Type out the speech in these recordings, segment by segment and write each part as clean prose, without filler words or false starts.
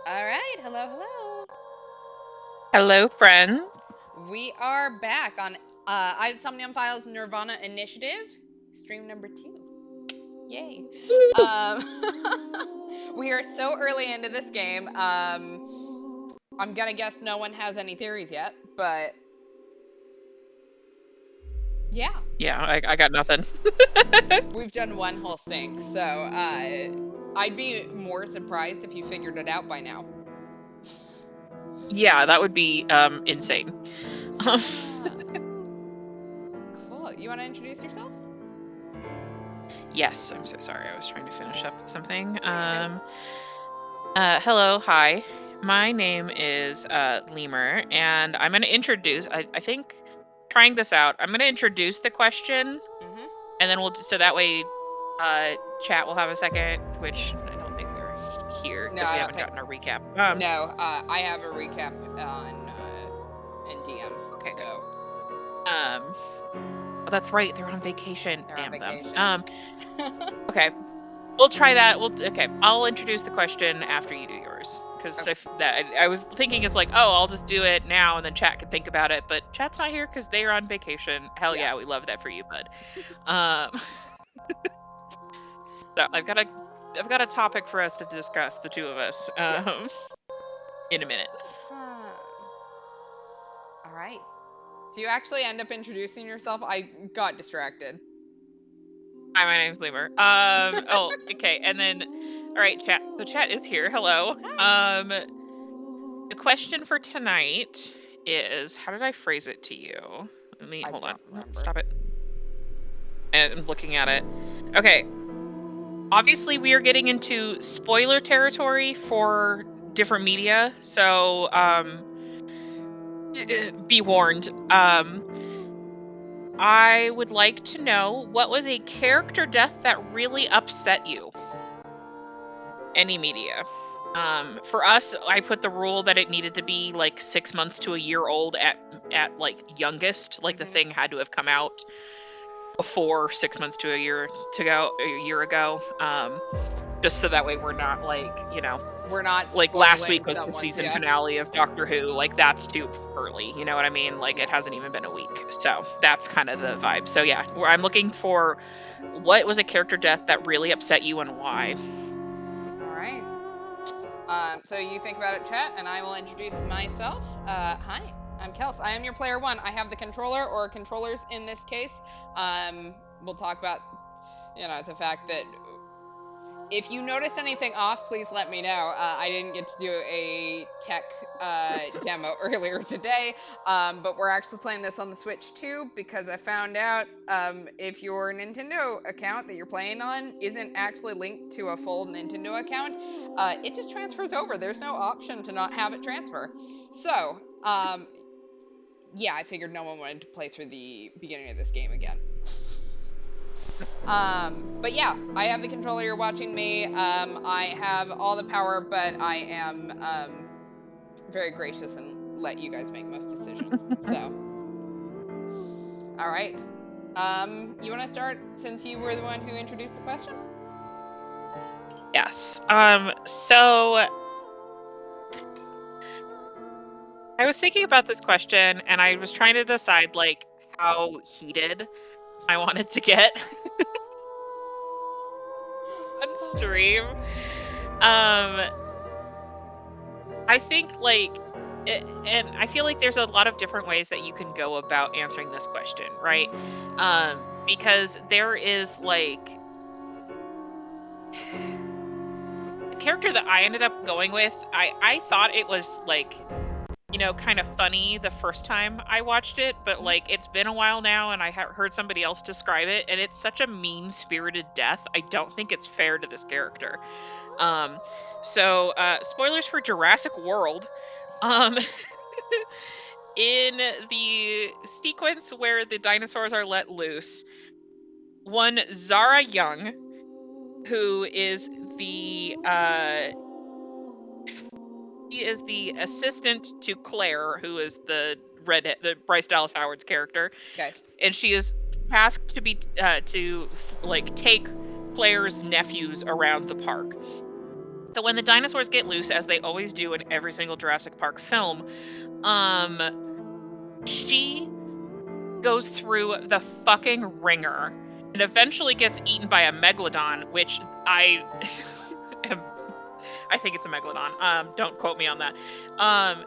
All right, hello. Hello, friend. We are back on Somnium Files nirvanA Initiative, stream number 2. Yay! Um, we are so early into this game. I'm gonna guess no one has any theories yet, but yeah, Yeah, I got nothing. we've done one whole sync, so I'd be more surprised if you figured it out by now. Yeah, that would be insane. Yeah. Cool. You want to introduce yourself? Yes, I'm so sorry. I was trying to finish up something. You're Hello, hi. My name is Lemur, and I'm going to introduce. I think trying this out. I'm going to introduce the question, good. and then so that way, chat will have a second. Which I don't think they're here No, because we I don't haven't think. gotten a recap. No, I have a recap on in DMs. Okay, So good. Oh, that's right. They're on vacation. they're on Damn them. vacation. Okay. We'll try that. Okay. I'll introduce the question after you do yours, because Okay. I was thinking it's like, oh, I'll just do it now, and then chat can think about it. But chat's not here because they are on vacation. Hell Yeah. yeah, we love that for you, bud. Um, so I've got a topic for us to discuss, the two of us, Yes. in a minute. All right. Do you actually end up introducing yourself? I got distracted. Hi, my name's Lemur. Oh, okay, and then, all right, chat. So chat is here. Hello. Hi. The question for tonight is, how did I phrase it to you? I Hold on. don't remember. Stop it. And I'm looking at it. Okay. Obviously, we are getting into spoiler territory for different media, so be warned. I would like to know, what was a character death that really upset you? Any media. For us, I put the rule that it needed to be like 6 months to a year old at like youngest. Like the thing had to have come out before 6 months to a year ago. Just so that way we're not like, We're not like last spoiling week was the someone's. season Yeah. finale of Doctor Who. Like that's too early. You know what I mean? Like it hasn't even been a week. So that's kind of the vibe. So yeah, I'm looking for, what was a character death that really upset you and why? All right. So you think about it, chat, and I will introduce myself. Hi, I'm Kels. I am your player 1. I have the controller or controllers in this case. We'll talk about, the fact that if you notice anything off, please let me know. I didn't get to do a tech demo earlier today, but we're actually playing this on the Switch too, because I found out if your Nintendo account that you're playing on isn't actually linked to a full Nintendo account, it just transfers over. There's no option to not have it transfer. So, yeah, I figured no one wanted to play through the beginning of this game again. But yeah, I have the controller. You're watching me. I have all the power, but I am very gracious and let you guys make most decisions. So, all right. You want to start since you were the one who introduced the question? Yes. So I was thinking about this question, and I was trying to decide like how heated I wanted to get on stream. I think and I feel like there's a lot of different ways that you can go about answering this question, right? Because there is like the character that I ended up going with. I thought it was like, kind of funny the first time I watched it, but like it's been a while now, and I heard somebody else describe it, and it's such a mean-spirited death. I don't think it's fair to this character. So spoilers for Jurassic World. Um, in the sequence where the dinosaurs are let loose, one Zara Young, who is he is the assistant to Claire, who is the Bryce Dallas Howard's character. Okay. And she is tasked to be take Claire's nephews around the park. So when the dinosaurs get loose, as they always do in every single Jurassic Park film, she goes through the fucking ringer and eventually gets eaten by a megalodon, which I think it's a megalodon. Don't quote me on that.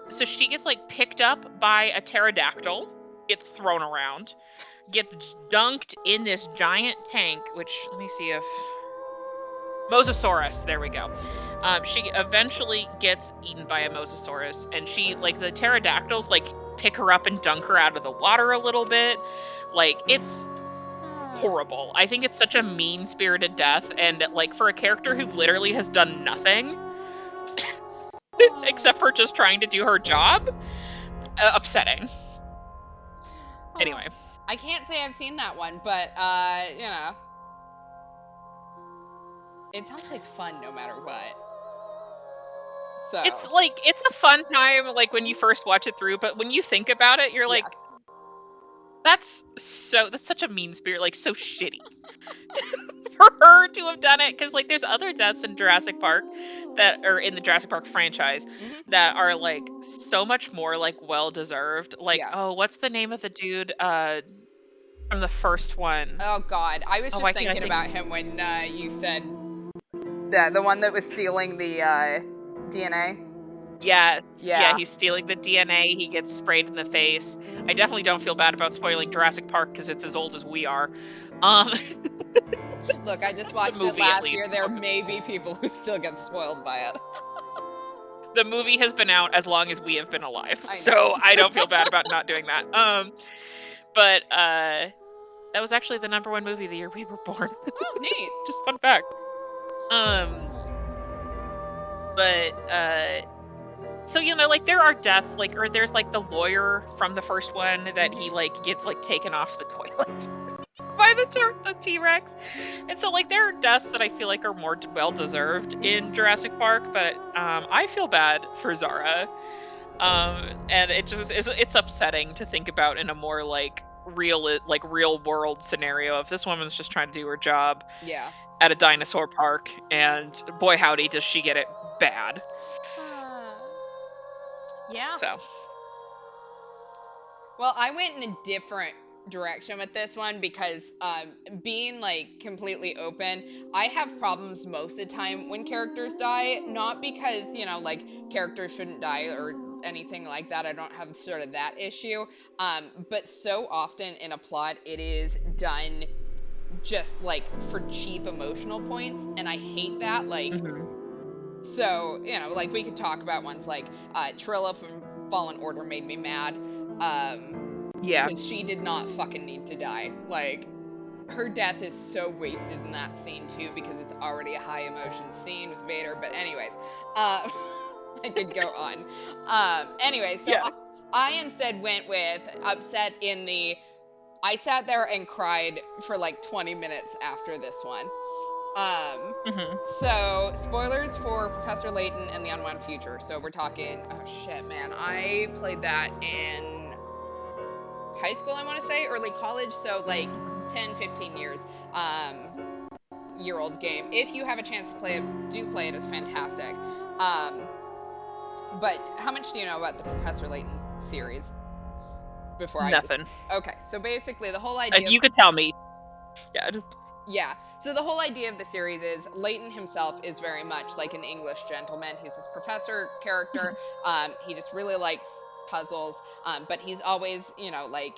So she gets like picked up by a pterodactyl, gets thrown around, gets dunked in this giant tank, which let me see if Mosasaurus, there we go. She eventually gets eaten by a Mosasaurus, and she, like, the pterodactyls, like, pick her up and dunk her out of the water a little bit. Like, it's horrible. I think it's such a mean-spirited death, and, like, for a character who literally has done nothing, except for just trying to do her job, upsetting. Anyway. I can't say I've seen that one, but, you know. It sounds like fun no matter what. So. It's a fun time, like, when you first watch it through, but when you think about it, you're like, that's such a mean spirit, like, so shitty. For her to have done it, because, like, there's other deaths in Jurassic Park that are in the Jurassic Park franchise that are, like, so much more, like, well-deserved. Like, oh, what's the name of the dude, from the first one? Oh, God. I was just thinking about him when you said the one that was stealing the DNA. Yes. Yeah, he's stealing the DNA. He gets sprayed in the face. I definitely don't feel bad about spoiling Jurassic Park because it's as old as we are. Look, I just watched it last year. There may be people who still get spoiled by it. The movie has been out as long as we have been alive, so I don't feel bad about not doing that. But that was actually the #1 movie the year we were born. Oh, neat. Just fun fact. So, you know, like, there are deaths, like, or there's, like, the lawyer from the first one that he, like, gets, like, taken off the toilet by the T-Rex. And so, like, there are deaths that I feel like are more well-deserved in Jurassic Park, but I feel bad for Zara. And it just is, it's upsetting to think about in a more, like, real world scenario of this woman's just trying to do her job at a dinosaur park, and boy howdy does she get it bad. Yeah. So. Well, I went in a different direction with this one because being, like, completely open, I have problems most of the time when characters die, not because, you know, like, characters shouldn't die or anything like that. I don't have sort of that issue. But so often in a plot, it is done just, like, for cheap emotional points, and I hate that. Like, so, you know, like, we could talk about ones like Trilla from Fallen Order made me mad. Because she did not fucking need to die. Like, her death is so wasted in that scene, too, because it's already a high emotion scene with Vader. But anyways, I could go on. Anyway, so I instead went with upset in the... I sat there and cried for like 20 minutes after this one. So, spoilers for Professor Layton and the Unwound Future. So we're talking, oh shit, man, I played that in high school, I want to say, early college, so like 10, 15 years, year-old game. If you have a chance to play it, do play it, it's fantastic. But how much do you know about the Professor Layton series? Before Nothing. Okay, so basically the whole idea... you could tell me. Yeah, so the whole idea of the series is Layton himself is very much like an English gentleman. He's this professor character. He just really likes puzzles, but he's always, you know, like,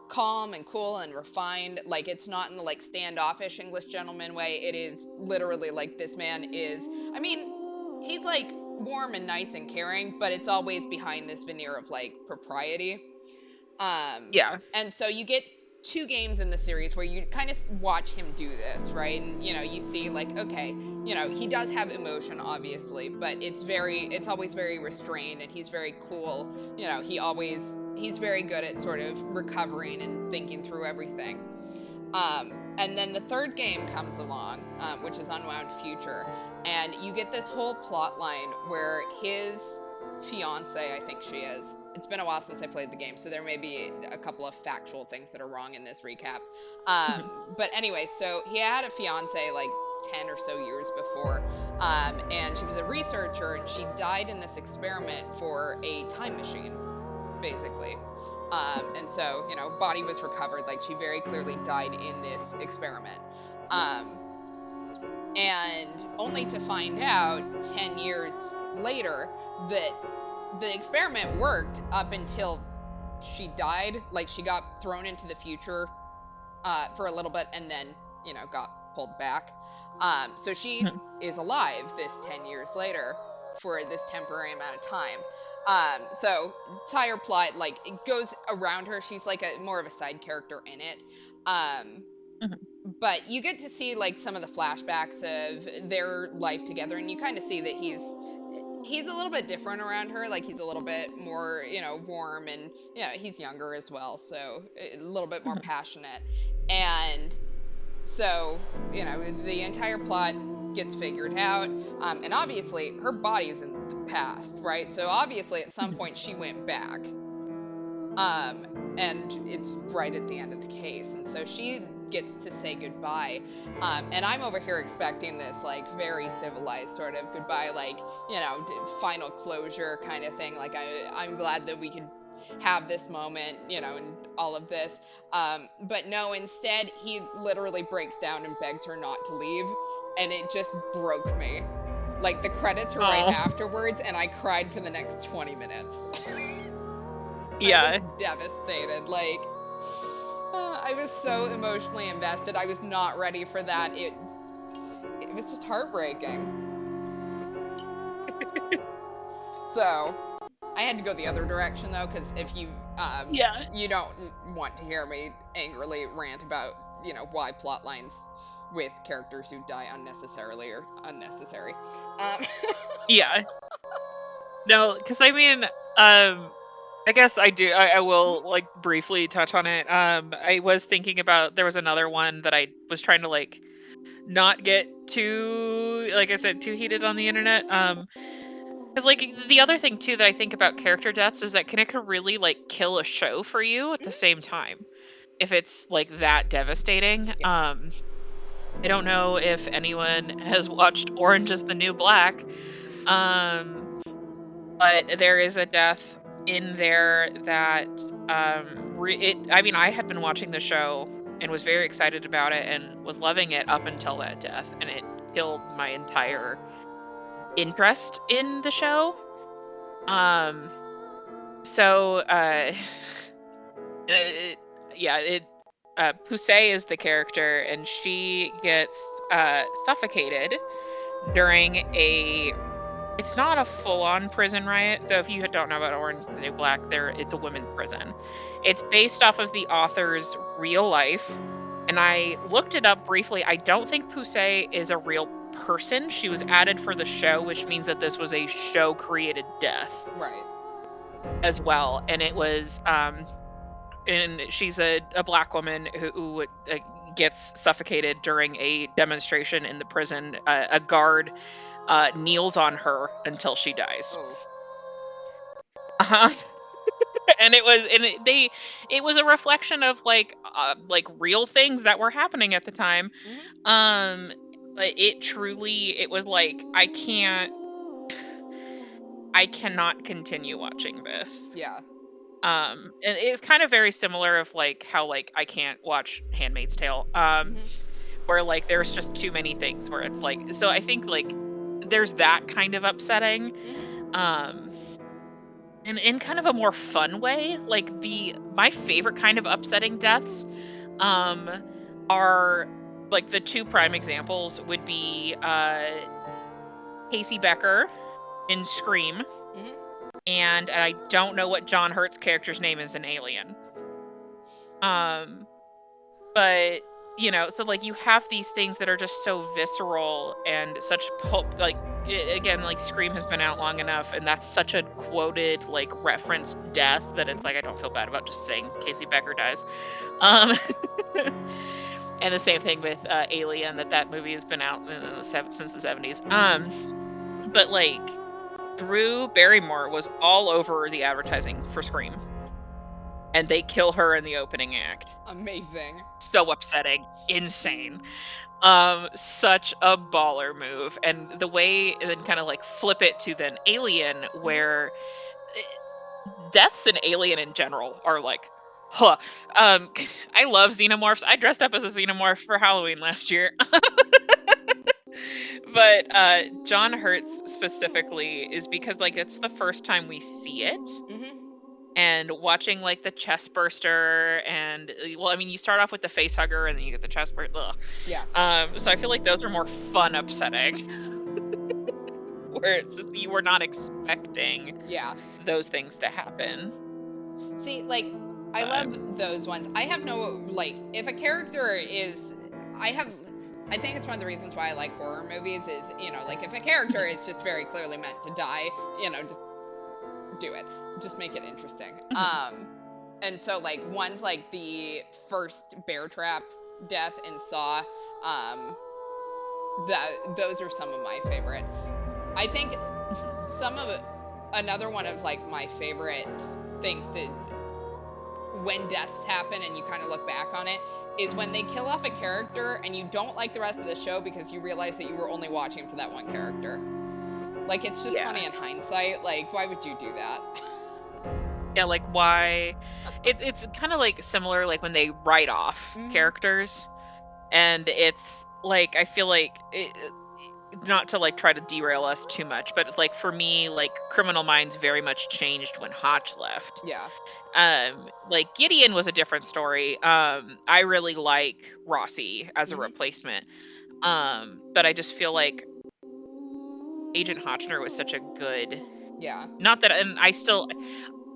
calm and cool and refined. Like, it's not in the, like, standoffish English gentleman way. It is literally like this man is, I mean, he's, like, warm and nice and caring, but it's always behind this veneer of, like, propriety. And so you get 2 games in the series where you kind of watch him do this, right? And, you know, you see, like, okay, you know, he does have emotion, obviously, but it's always very restrained, and he's very cool. You know, he's very good at sort of recovering and thinking through everything. And then the 3rd game comes along, which is Unwound Future, and you get this whole plot line where his fiance, I think she is, it's been a while since I played the game, so there may be a couple of factual things that are wrong in this recap. But anyway, so he had a fiance like 10 or so years before, And she was a researcher, and she died in this experiment for a time machine, basically. And so, body was recovered. Like, she very clearly died in this experiment. And only to find out 10 years later that the experiment worked up until she died. Like, she got thrown into the future for a little bit, and then, got pulled back. So she Mhm. is alive this 10 years later for this temporary amount of time. So entire plot, like, it goes around her. She's like more of a side character in it. Um, Mhm. but you get to see like some of the flashbacks of their life together, and you kind of see that he's a little bit different around her. Like, he's a little bit more, warm, and he's younger as well, so a little bit more Mhm. passionate. And so, the entire plot gets figured out. And obviously her body's in the past, right? So obviously at some Mhm. point she went back. Um, and it's right at the end of the case. And so she gets to say goodbye. And I'm over here expecting this, like, very civilized sort of goodbye, like, final closure kind of thing. Like, I'm glad that we could have this moment, and all of this. But no, instead, he literally breaks down and begs her not to leave. And it just broke me. Like, the credits are right Oh, afterwards, and I cried for the next 20 minutes. I was yeah. devastated. Like, I was so emotionally invested. I was not ready for that. It was just heartbreaking. So I had to go the other direction though, because if Yeah. you don't want to hear me angrily rant about why plot lines with characters who die unnecessarily or unnecessary. Um, Yeah. No, because I mean, I guess I will like briefly touch on it. I was thinking about there was another one that I was trying to like not get too, like I said, too heated on the internet. Because like the other thing too that I think about character deaths is that it could really like kill a show for you at the mhm, same time if it's like that devastating. yeah. I don't know if anyone has watched Orange is the New Black. Um, but there is a death in there that I mean, I had been watching the show and was very excited about it and was loving it up until that death, and it killed my entire interest in the show. Um, so it, yeah, Pusey is the character, and she gets suffocated during a it's not a full-on prison riot. So if you don't know about Orange is the New Black, it's a women's prison. It's based off of the author's real life, and I looked it up briefly. I don't think Pusey is a real person. She was added for the show, which means that this was a show-created death Right. as well. And it was and she's a black woman who gets suffocated during a demonstration in the prison. A guard kneels on her until she dies. Oh. Uh-huh. And it was a reflection of like real things that were happening at the time. Mhm. Um it truly it was like I cannot continue watching this. Yeah. And it's kind of very similar of like how like I can't watch Handmaid's Tale. Mhm. Where like there's just too many things where it's like so I think like there's that kind of upsetting. Mhm. Um and in kind of a more fun way, like the my favorite kind of upsetting deaths um are like the two prime examples would be Casey Becker in Scream, Mhm. and I don't know what John Hurt's character's name is in Alien. Um but so like you have these things that are just so visceral and such pulp like again like Scream has been out long enough, and that's such a quoted like referenced death that it's Mhm. like I don't feel bad about just saying Casey Becker dies. um and the same thing with Alien, that movie has been out in since the 70s. But like Drew Barrymore was all over the advertising for Scream, and they kill her in the opening act. Amazing. So upsetting, insane. Such a baller move. And the way, and then kind of like flip it to then Alien, Mhm. where deaths in Alien in general are like, huh. Um, I love xenomorphs. I dressed up as a xenomorph for Halloween last year. But John Hurts specifically is because like it's the first time we see it, Mhm. and watching like the chest burster and well, I mean, you start off with the face hugger and then you get the chest burster. Yeah. So I feel like those are more fun upsetting, where it's just, you were not expecting Yeah. those things to happen. See, like, I But love those ones. I have no, like, if a character is, I have, I think it's one of the reasons why I like horror movies is, like, if a character mhm, is just very clearly meant to die, just do it. Just make it interesting. mhm, And so, like, ones like the first bear trap death in Saw, um, those are some of my favorite. I think mhm. some of another one of like my favorite things to when deaths happen and you kind of look back on it is when they kill off a character and you don't like the rest of the show because you realize that you were only watching for that one character. Like, it's just Yeah. funny in hindsight. Like, why would you do that? Yeah, like why it's kind of like similar like when they write off Hmm. characters, and it's like I feel like not to like try to derail us too much, but like for me, like Criminal Minds very much changed when Hotch left. Yeah. Like Gideon was a different story. I really like Rossi as a Hmm. replacement. But I just feel like Agent Hotchner was such a good, Yeah. not that, and I still,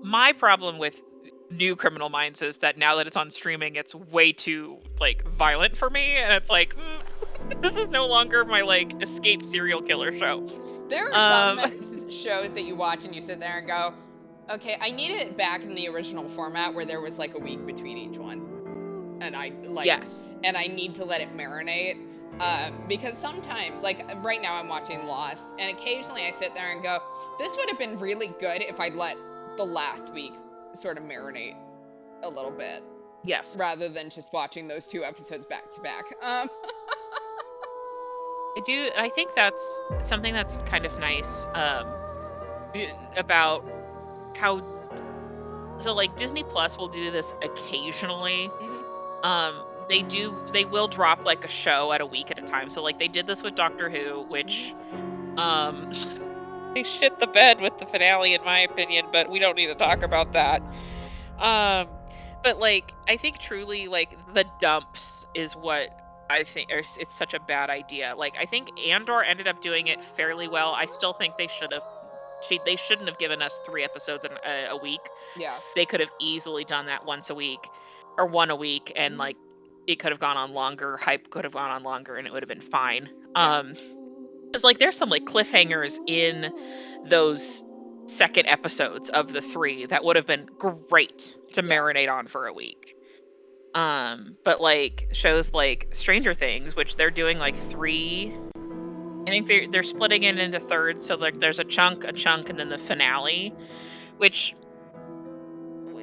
my problem with new Criminal Minds is that now that it's on streaming, it's way too like violent for me, and it's like, this is no longer my like escape serial killer show. There are some Um, shows that you watch and you sit there and go, okay, I need it back in the original format where there was like a week between each one. And yes, I need to let it marinate. Because sometimes, like right now, I'm watching Lost, and occasionally I sit there and go, "This would have been really good if I'd let the last week sort of marinate a little bit, yes, rather than just watching those two episodes back to back." I do. I think that's something that's kind of nice. About how, so like Disney Plus will do this occasionally. Mhm. They will drop like a show at a week at a time. So like they did this with Doctor Who, Mhm. which um they shit the bed with the finale in my opinion, but we don't need to talk about that. Um but like I think truly like the dumps is what I think it's such a bad idea. Like I think Andor ended up doing it fairly well. I still think they shouldn't have given us 3 episodes in a week. Yeah. They could have easily done that once a week or one a week, and Mhm. like it could have gone on longer, hype could have gone on longer, and it would have been fine. Yeah. Cuz like there's some like cliffhangers in those second episodes of the 3 that would have been great to Yeah. marinate on for a week. But like shows like Stranger Things, which they're doing like 3, I think they're splitting it into thirds, so like there's a chunk, and then the finale, which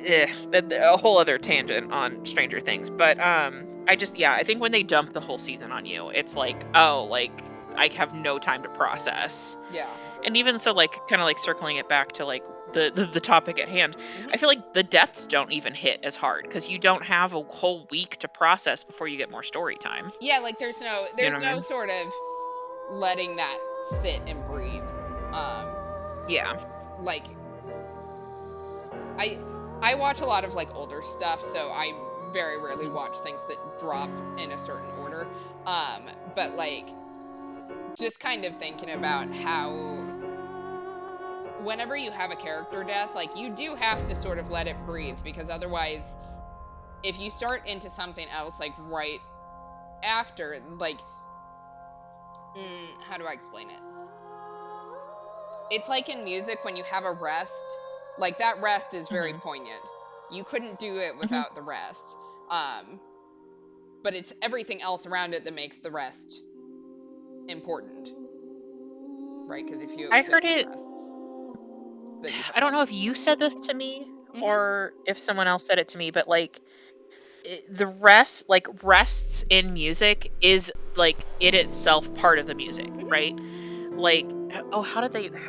a whole other tangent on Stranger Things. But I just, yeah, I think when they dump the whole season on you, it's like, oh, like I have no time to process. Yeah. And even so, like kind of like circling it back to like the topic at hand, Mhm. I feel like the deaths don't even hit as hard because you don't have a whole week to process before you get more story time. Yeah. Like, there's no You know there's what I no mean? sort of letting that sit and breathe. Um, Yeah. like I I watch a lot of like older stuff, so I very rarely Mhm. watch things that drop in a certain order. But like just kind of thinking about how whenever you have a character death, like you do have to sort of let it breathe because otherwise if you start into something else like right after, like how do I explain it? It's like in music when you have a rest, like that rest is very Mhm. poignant. You couldn't do it Mhm. without the rest. Um, but it's everything else around it that makes the rest important, right? Because if you I have heard distant it. rests, then you have I don't like. know if you said this to me Mhm. or if someone else said it to me, but like the rest, like rests in music, is like it itself part of the music, right? Like, oh, how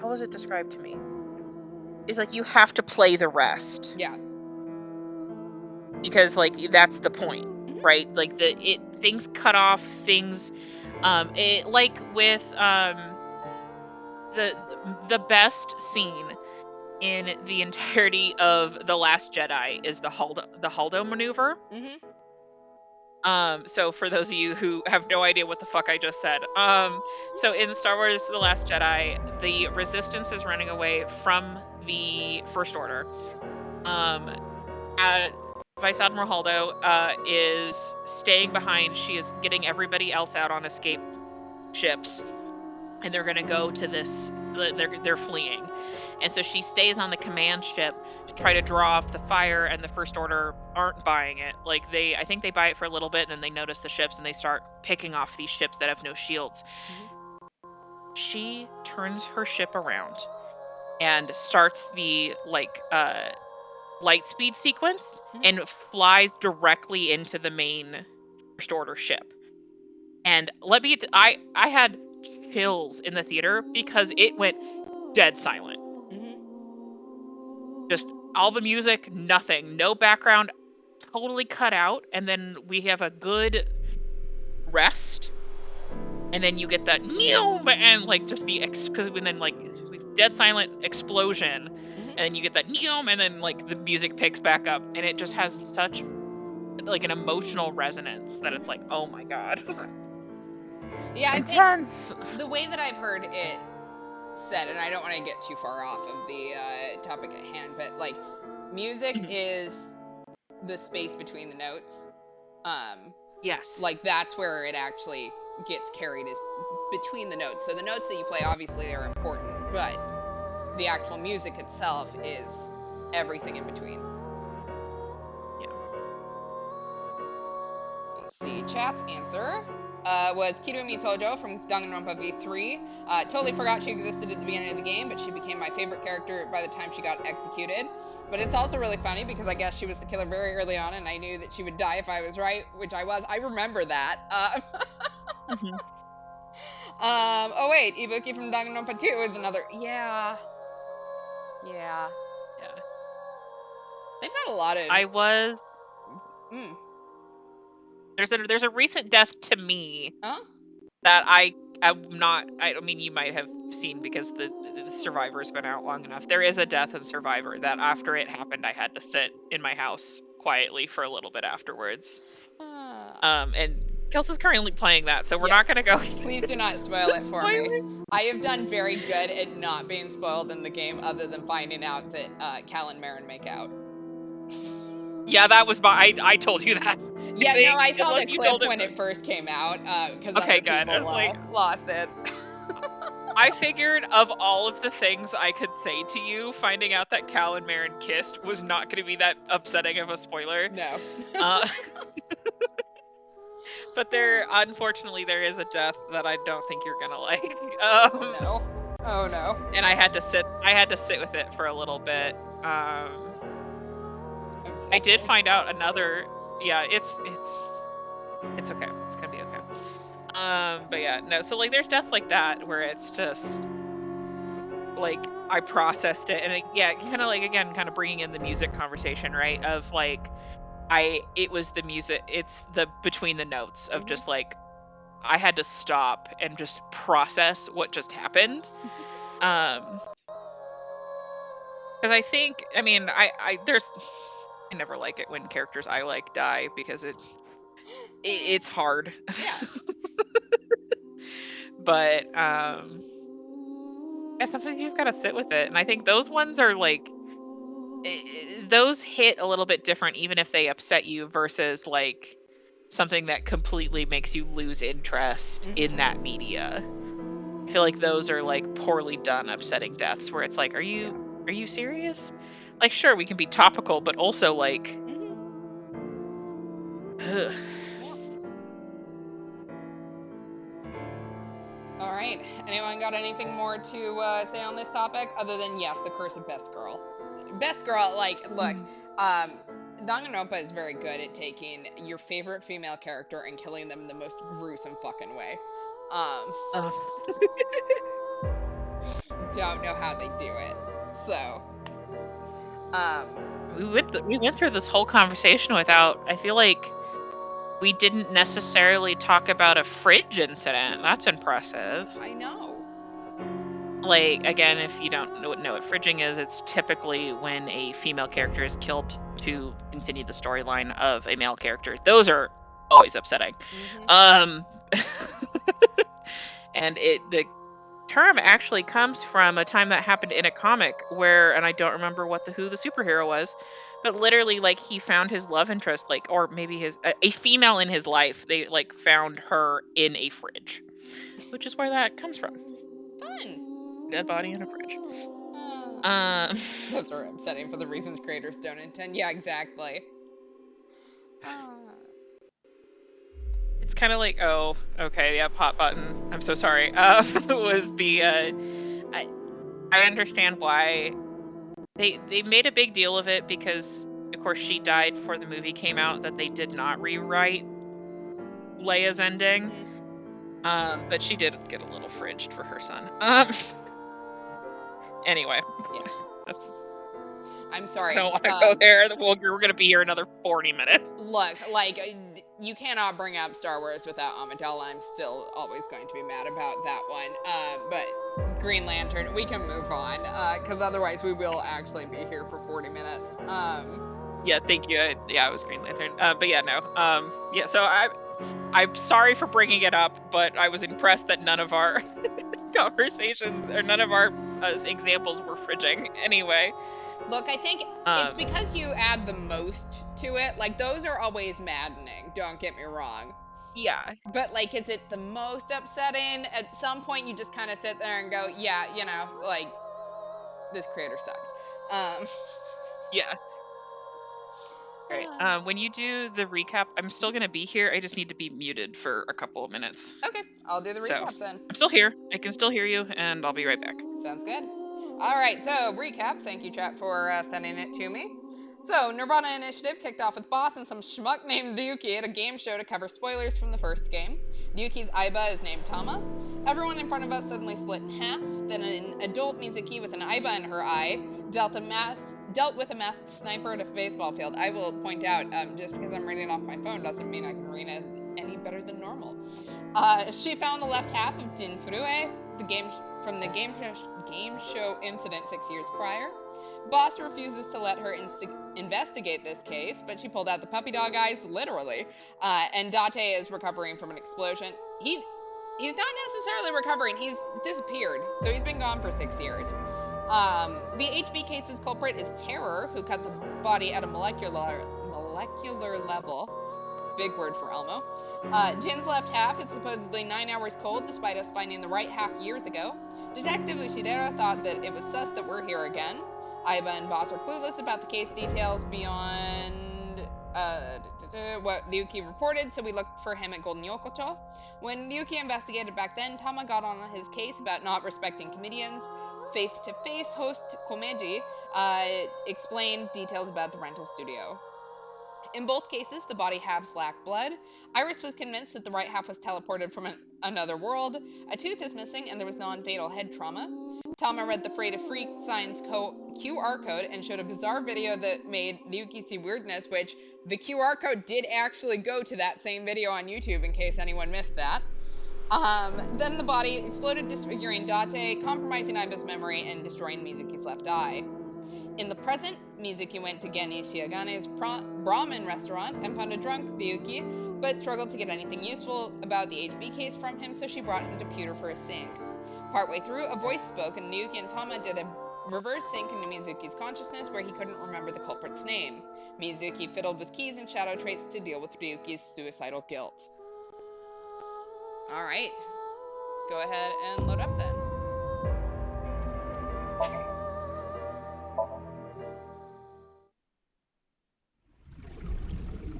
was it described to me? It's like you have to play the rest Yeah. because like that's the point, Mhm. right? Like things cut off, things like with the the best scene in the entirety of The Last Jedi is the Haldo maneuver. Mhm. So for those of you who have no idea what the fuck I just said, so in Star Wars The Last Jedi, the Resistance is running away from the First Order. Um, uh, Vice Admiral Haldo is staying behind. She is getting everybody else out on escape ships, and they're going to go to this. They're fleeing, and so she stays on the command ship to try to draw off the fire. And the First Order aren't buying it. Like I think they buy it for a little bit, and then they notice the ships, and they start picking off these ships that have no shields. Mhm. She turns her ship around and starts the light speed sequence Mhm. and flies directly into the main First Order ship. And I had chills in the theater because it went dead silent. Mhm. Just all the music, nothing, no background, totally cut out. And then we have a good rest. And then you get that neom and like just because then like it's dead silent explosion. Mhm. And then you get that neom and then like the music picks back up and it just has such like an emotional resonance that it's Mhm. like, oh my god. Yeah, I think Intense. the way that I've heard it said, and I don't want to get too far off of the topic at hand, but like music Mhm. is the space between the notes. Um, Yes. like that's where it actually gets carried is between the notes. So the notes that you play obviously are important, but the actual music itself is everything in between. Yeah. Let's see. Chat's answer was Kirumi Tojo from Danganronpa V3. Totally forgot she existed at the beginning of the game, but she became my favorite character by the time she got executed. But it's also really funny because I guess she was the killer very early on, and I knew that she would die if I was right, which I was. I remember that. Mhm. Oh wait, Ibuki from Danganronpa 2 is another. Yeah, yeah. Yeah. They've got a lot of. I was Mm. there's a recent death to me Huh? that I'm not. I mean, you might have seen because the Survivor's been out long enough. There is a death in Survivor that after it happened, I had to sit in my house quietly for a little bit afterwards. Uh, And Kelsey's currently playing that, so we're yes. not gonna go Please do not spoil the it for me. spoiler. I have done very good at not being spoiled in the game, other than finding out that Cal and Marin make out. Yeah, that was I told you that. I Yeah, no, think I saw the unless you clip told it when it first. first came out because Okay, other good. I people was like, lost it. I figured of all of the things I could say to you, finding out that Cal and Marin kissed was not going to be that upsetting of a spoiler. No. Uh, but unfortunately, there is a death that I don't think you're gonna like. Oh no. Oh no. And I had to sit with it for a little bit. I'm so I did sorry. find out another. Yeah, it's okay. It's gonna be okay. But yeah, no. So like, there's death like that where it's just like I processed it, and yeah, kind of like again, kind of bringing in the music conversation, right? Of like, it was the music, it's the between the notes of Mhm. just like I had to stop and just process what just happened. Um, because I think, I mean, I never like it when characters I like die because it's hard. Yeah. But yeah, sometimes you've got to sit with it, and I think those ones are like those hit a little bit different, even if they upset you, versus like something that completely makes you lose interest in Mhm. that media. I feel like those are like poorly done upsetting deaths where it's like, Yeah. are you serious? Like, sure, we can be topical, but also like, Mhm. ugh. Yeah. All right. Anyone got anything more to say on this topic other than yes, the curse of best girl? Best girl, like, look, Mm. um, Danganronpa is very good at taking your favorite female character and killing them in the most gruesome fucking way. Ugh. Don't know how they do it. So, We went through this whole conversation without. I feel like we didn't necessarily talk about a fridge incident. That's impressive. I know. Like, again, if you don't know what fridging is, it's typically when a female character is killed to continue the storyline of a male character. Those are always upsetting. Mhm. And the term actually comes from a time that happened in a comic where, and I don't remember who the superhero was, but literally, like, he found his love interest, like, or maybe a female in his life. They like found her in a fridge, which is where that comes from. Fun. Dead body in a fridge. Those are upsetting for the reasons creators don't intend. Yeah, exactly. It's kind of like, oh, okay, yeah, hot button. I'm so sorry. Was the I understand why they made a big deal of it, because of course she died before the movie came out, that they did not rewrite Leia's ending. But she did get a little fridged for her son. Anyway. Yeah. I'm sorry. I don't want to go there. We're going to be here another 40 minutes. Look, like, you cannot bring up Star Wars without Amidala. I'm still always going to be mad about that one. But Green Lantern, we can move on, because otherwise we will actually be here for 40 minutes. Yeah, thank you. Yeah, it was Green Lantern. But yeah, no. Yeah, so I'm sorry for bringing it up, but I was impressed that none of our conversations, or none of our examples were fridging. Anyway. Look, I think it's because you add the most to it. Like, those are always maddening, don't get me wrong. Yeah. But, like, is it the most upsetting? At some point, you just kind of sit there and go, yeah, you know, like, this creator sucks. Yeah. Right. When you do the recap, I'm still going to be here. I just need to be muted for a couple of minutes. Okay, I'll do the recap then. I'm still here. I can still hear you, and I'll be right back. Sounds good. All right, so recap. Thank you, chat, for sending it to me. So, nirvanA Initiative kicked off with Boss and some schmuck named Ryuki at a game show to cover spoilers from the first game. Ryuki's Aiba is named Tama. Everyone in front of us suddenly split in half. Then an adult Mizuki with an Aiba in her eye dealt with a masked sniper at a baseball field. I will point out, just because I'm reading off my phone doesn't mean I can read it any better than normal. She found the left half of Jinfurue, from the game show incident 6 years prior. Boss refuses to let her investigate this case, but she pulled out the puppy dog eyes, literally. And Date is recovering from an explosion. He's not necessarily recovering, he's disappeared, so he's been gone for 6 years. The HB case's culprit is Terror, who cut the body at a molecular level. Big word for Elmo. Jin's left half is supposedly 9 hours cold, despite us finding the right half years ago. Detective Ushidera thought that it was sus that we're here again. Aiba and Boss are clueless about the case details beyond what Ryuki reported, so we looked for him at Golden Yokocho. When Ryuki investigated back then, Tama got on his case about not respecting comedians. Face-to-Face host Komeji explained details about the rental studio. In both cases, the body halves lack blood. Iris was convinced that the right half was teleported from another world. A tooth is missing, and there was non-fatal head trauma. Tama read the Freight of Freak Signs QR code and showed a bizarre video that made Ryuki see weirdness, which the QR code did actually go to that same video on YouTube, in case anyone missed that. Then the body exploded, disfiguring Date, compromising Aiba's memory, and destroying Mizuki's left eye. In the present, Mizuki went to Geni Shiagane's Brahmin restaurant and found a drunk Ryuki, but struggled to get anything useful about the HB case from him, so she brought him to pewter for a sink. Partway through, a voice spoke, and Ryuki and Tama did a reverse sync into Mizuki's consciousness, where he couldn't remember the culprit's name. Mizuki fiddled with keys and shadow traits to deal with Ryuki's suicidal guilt. Alright, let's go ahead and load up then.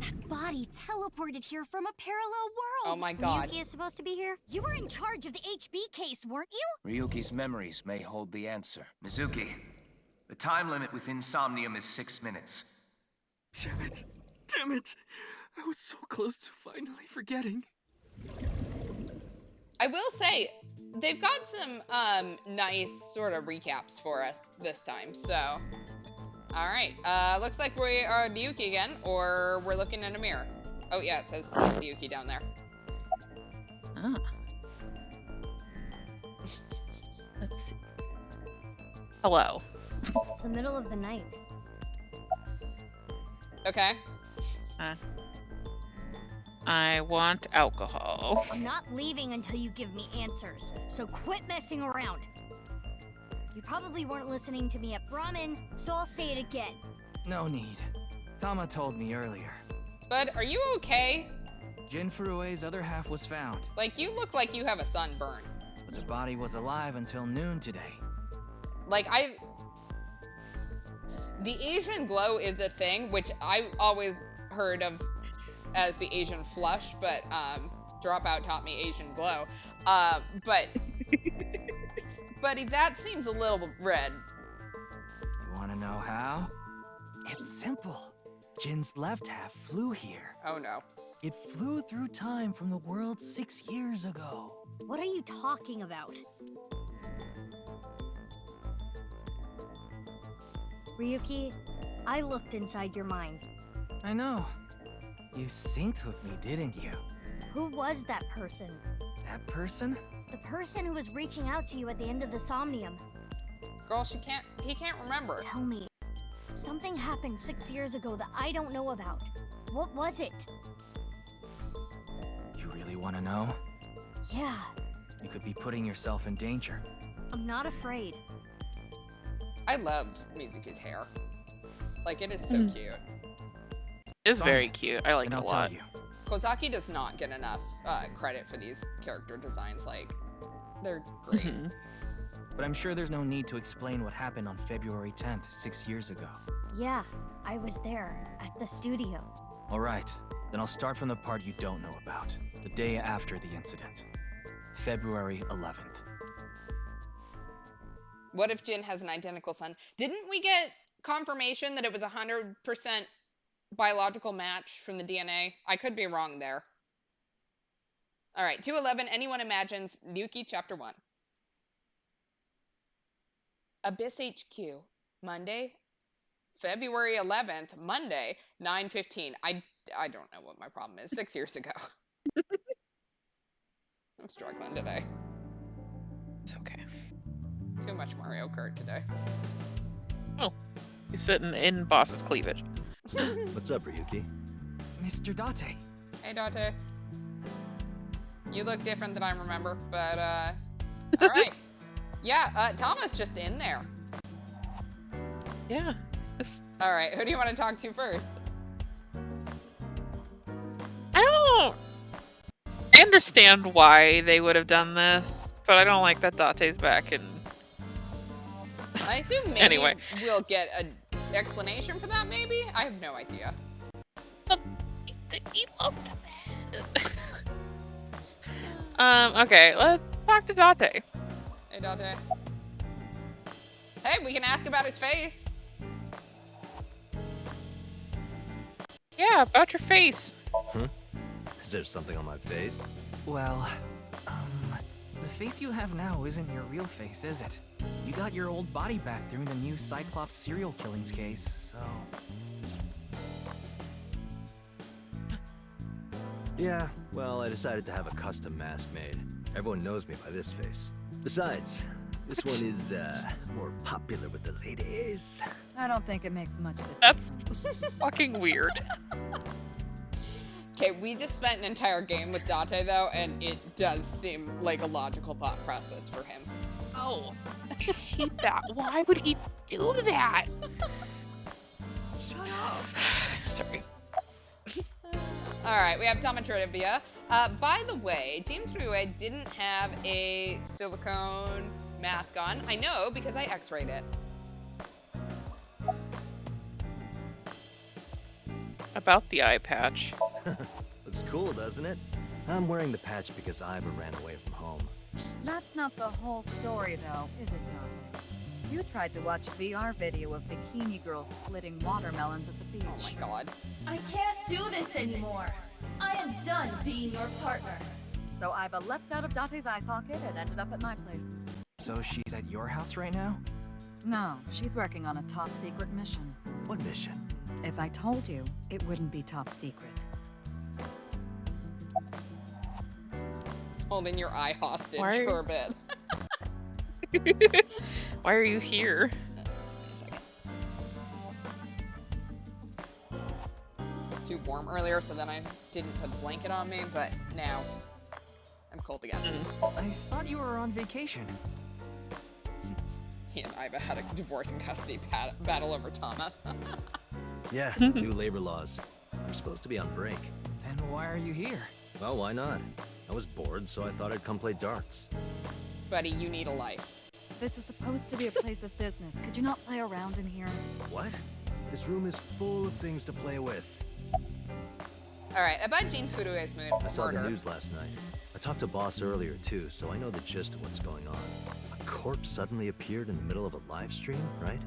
That body teleported here from a parallel world. Oh my god. Ryuki is supposed to be here? You were in charge of the HB case, weren't you? Ryuki's memories may hold the answer. Mizuki, the time limit within Somnium is 6 minutes. Damn it. Damn it. I was so close to finally forgetting. I will say, they've got some nice sort of recaps for us this time, so. All right, looks like we are Ryuki again, or we're looking in a mirror. Oh yeah, it says Ryuki down there. Ah. Let's see. Hello. It's the middle of the night. Okay. I want alcohol. I'm not leaving until you give me answers, so quit messing around. You probably weren't listening to me at Brahmin, so I'll say it again. No need. Tama told me earlier. Bud, are you okay? Jin Furue's other half was found, Like, you look like you have a sunburn. but the body was alive until noon today. Like, the Asian glow is a thing, which I always heard of as the Asian flush, but Dropout taught me Asian glow. But buddy, that seems a little red. You wanna know how? It's simple. Jin's left half flew here. Oh no. It flew through time from the world 6 years ago. What are you talking about? Ryuki, I looked inside your mind. I know. You synced with me, didn't you? Who was that person? That person? The person who was reaching out to you at the end of the Somnium. Girl, he can't remember. Tell me, something happened 6 years ago that I don't know about. What was it? You really wanna know? Yeah, You could be putting yourself in danger. I'm not afraid. I love Mizuki's hair. Like, it is so cute. It's Fine. very cute. I like And it a I'll lot. tell you. Kozaki does not get enough credit for these character designs. Like, they're great. Mhm. But I'm sure there's no need to explain what happened on February 10th, 6 years ago. Yeah, I was there, at the studio. Alright, then I'll start from the part you don't know about. The day after the incident. February 11th. What if Jin has an identical son? Didn't we get confirmation that it was 100% biological match from the DNA? I could be wrong there. All right, 211. Anyone imagines Ryuki Chapter 1. Abyss HQ, Monday, February 11th, Monday, 9:15. I don't know what my problem is. 6 years ago. I'm struggling today. It's okay. Too much Mario Kart today. He's sitting in boss's cleavage. What's up, Ryuki? Mr. Date. Hey, Date. You look different than I remember, but, all right. Yeah, Tama's just in there. Yeah. All right, who do you want to talk to first? I understand why they would have done this, but I don't like that Date's back and I assume maybe Anyway. we'll get an explanation for that, maybe? I have no idea. he loved it. Okay, let's talk to Date. Hey, Date. Hey, we can ask about his face. Yeah, about your face. Is there something on my face? Well, the face you have now isn't your real face, is it? You got your old body back through the new Cyclops serial killings case, so... Yeah, well, I decided to have a custom mask made. Everyone knows me by this face. Besides, this one is, more popular with the ladies. I don't think it makes much of a That's fucking weird. Okay, we just spent an entire game with Date, though, and it does seem like a logical thought process for him. Oh, I hate that. Why would he do that? Shut up! Sorry. All right, we have Tama Trivia. By the way, Team Frue didn't have a silicone mask on. I know because I x-rayed it. About the eye patch. Looks cool, doesn't it? I'm wearing the patch because Iva ran away from home. That's not the whole story, though, is it, John? You tried to watch a VR video of bikini girls splitting watermelons at the beach. Oh my god. I can't do this anymore. I am done being your partner. So Iva leapt out of Date's eye socket and ended up at my place. So she's at your house right now? No, she's working on a top secret mission. What mission? If I told you, it wouldn't be top secret. Holding your eye hostage Why? for a bit. Why are you here? Wait a second. It was too warm earlier, so then I didn't put the blanket on me, but now I'm cold again. I thought you were on vacation. He and Iva had a divorce and custody battle over Tama. Yeah, new labor laws. I'm supposed to be on break. Then why are you here? Well, why not? I was bored, so I thought I'd come play darts. Buddy, you need a life. This is supposed to be a place of business. Could you not play around in here? What? This room is full of things to play with. Alright, about Jean Furue's I saw the murder. news last night. I talked to Boss earlier too, so I know the gist of what's going on. A corpse suddenly appeared in the middle of a live stream, right?